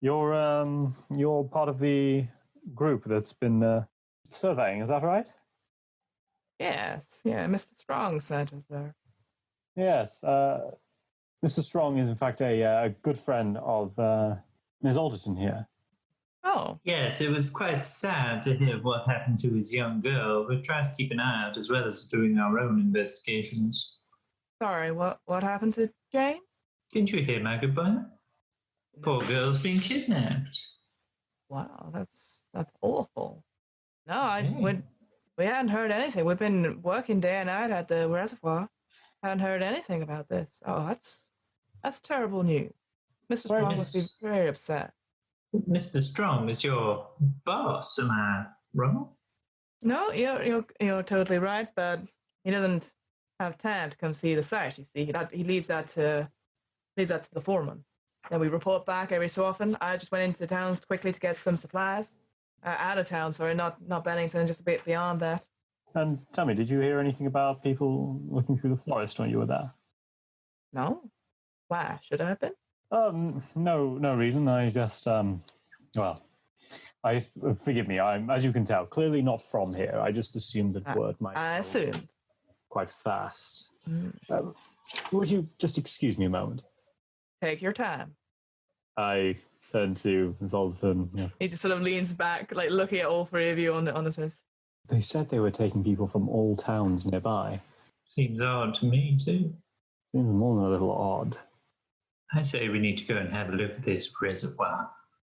You're part of the group that's been surveying, is that right? Yes, yeah, Mr. Strong sent us there. Yes, Mr. Strong is in fact a good friend of Ms. Alderton here. Oh. Yes, it was quite sad to hear what happened to his young girl. We're trying to keep an eye out as well as doing our own investigations. Sorry, what happened to Jane? Didn't you hear my goodbye? Poor girl's been kidnapped. Wow, that's awful. No, we hadn't heard anything. We've been working day and night at the reservoir. Hadn't heard anything about this. Oh, that's terrible news. Mr. Strong must be very upset. Mr. Strong is your boss, am I wrong? No, you're totally right, but he doesn't have time to come see the site. You see, he leaves that to the foreman. Then we report back every so often. I just went into town quickly to get some supplies. Out of town, sorry, not Bennington, just a bit beyond that. And tell me, did you hear anything about people looking through the forest when you were there? No? Why? Should I have been? No reason. I just, forgive me, I'm, as you can tell, clearly not from here. I just assumed that word might I assumed. Quite fast. Would you just excuse me a moment? Take your time. I turn to Ms. Alderton. Yeah. He just sort of leans back, like looking at all three of you on his face. They said they were taking people from all towns nearby. Seems odd to me, too. Seems more than a little odd. I say we need to go and have a look at this reservoir.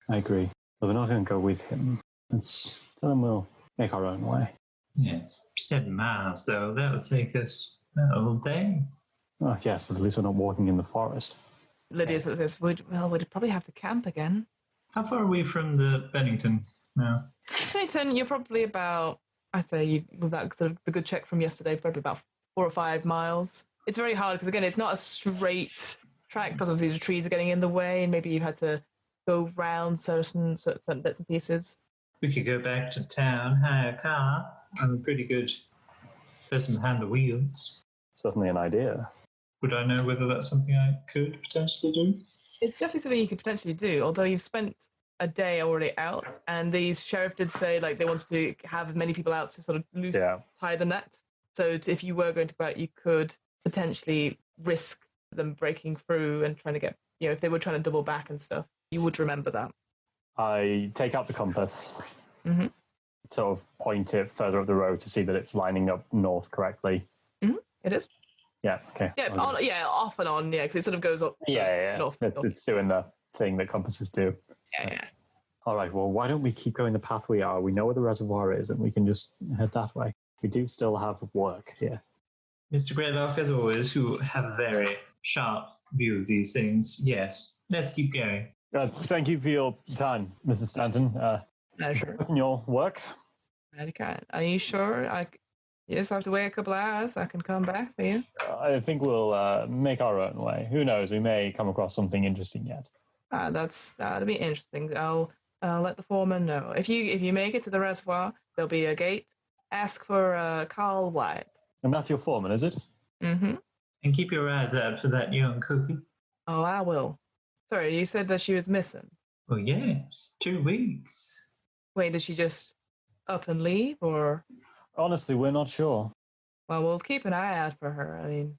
I agree. But we're not going to go with him. Let's tell him we'll make our own way. Yes, 7 miles, though. That'll take us all day. Oh, yes, but at least we're not walking in the forest. Lydia sort of says, we'd probably have to camp again. How far are we from the Bennington now? Bennington, you're probably about, I'd say, with that sort of the good check from yesterday, probably about 4 or 5 miles. It's very hard because, again, it's not a straight track because obviously the trees are getting in the way and maybe you've had to go round certain bits and pieces. We could go back to town, hire a car. I'm a pretty good person behind the wheels. Certainly an idea. Would I know whether that's something I could potentially do? It's definitely something you could potentially do, although you've spent a day already out, and the sheriff did say like they wanted to have many people out to sort of tie the net. So if you were going to go out, you could potentially risk them breaking through and trying to get, if they were trying to double back and stuff, you would remember that. I take out the compass, Mm-hmm. sort of point it further up the road to see that it's lining up north correctly. Mm-hmm. It is. Yeah, okay. Yeah, off and on, because it sort of goes up. North. It's doing the thing that compasses do. Yeah. All right, well, why don't we keep going the path we are? We know where the reservoir is, and we can just head that way. We do still have work here. Mr. Greylock, as always, who have a very sharp view of these things. Yes, let's keep going. Thank you for your time, Mrs. Stanton. Pleasure. In your work. Very kind. Are you sure? You just have to wait a couple of hours. I can come back for you. I think we'll make our own way. Who knows? We may come across something interesting yet. That'll be interesting. I'll let the foreman know. If you make it to the reservoir, there'll be a gate. Ask for Carl White. And that's your foreman, is it? Mm-hmm. And keep your eyes out for that young cookie. Oh, I will. Sorry, you said that she was missing. Oh, yes. 2 weeks. Wait, did she just up and leave, or? Honestly, we're not sure. Well, we'll keep an eye out for her. I mean,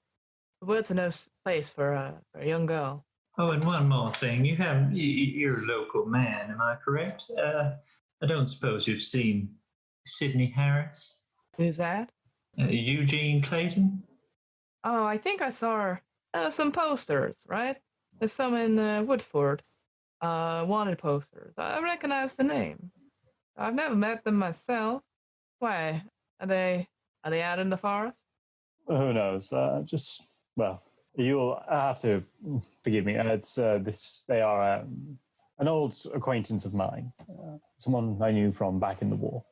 the wood's a no place for a young girl. Oh, and one more thing. You're a local man, am I correct? I don't suppose you've seen Sidney Harris? Who's that? Eugene Clayton? Oh, I think I saw some posters, right? There's some in Woodford. Wanted posters. I recognize the name. I've never met them myself. Why? Are they out in the forest? Who knows? You'll have to forgive me. They are an old acquaintance of mine. Someone I knew from back in the war.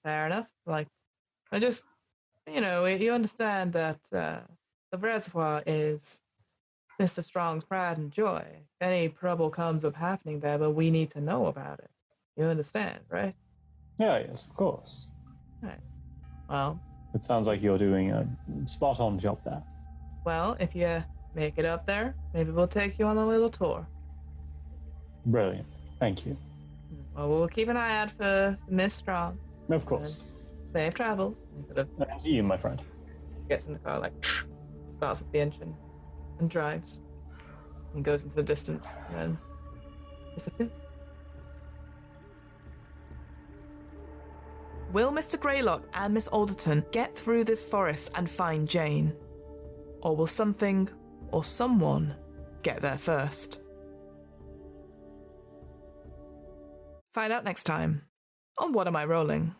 Fair enough. I just, you understand that the reservoir is Mr. Strong's pride and joy. If any trouble comes up happening there, but we need to know about it. You understand, right? Yeah, yes, of course. Right. Well, it sounds like you're doing a spot-on job there. Well, if you make it up there, maybe we'll take you on a little tour. Brilliant. Thank you. Well, we'll keep an eye out for Miss Strong. Of course. Safe travels. And sort of and see you, my friend. Gets in the car, starts up the engine and drives. And goes into the distance and then disappears. Will Mr. Greylock and Miss Alderton get through this forest and find Jane? Or will something or someone get there first? Find out next time on What Am I Rolling?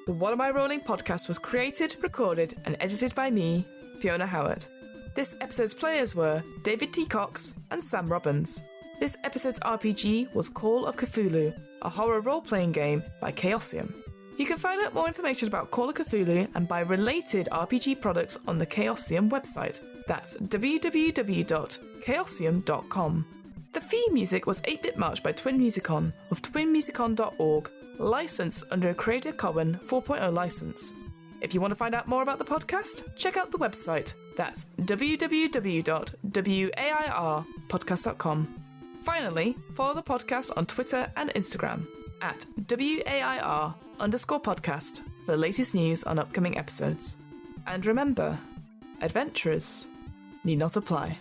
The What Am I Rolling podcast was created, recorded, and edited by me, Fiona Howat. This episode's players were David T. Cox and Sam Robbins. This episode's RPG was Call of Cthulhu, a horror role-playing game by Chaosium. You can find out more information about Call of Cthulhu and buy related RPG products on the Chaosium website. That's www.chaosium.com. The theme music was 8-Bit March by Twin Musicon of twinmusicon.org, licensed under a Creative Commons 4.0 license. If you want to find out more about the podcast, check out the website. That's www.wairpodcast.com. Finally, follow the podcast on Twitter and Instagram at WAIR_podcast for the latest news on upcoming episodes. And remember, adventurers need not apply.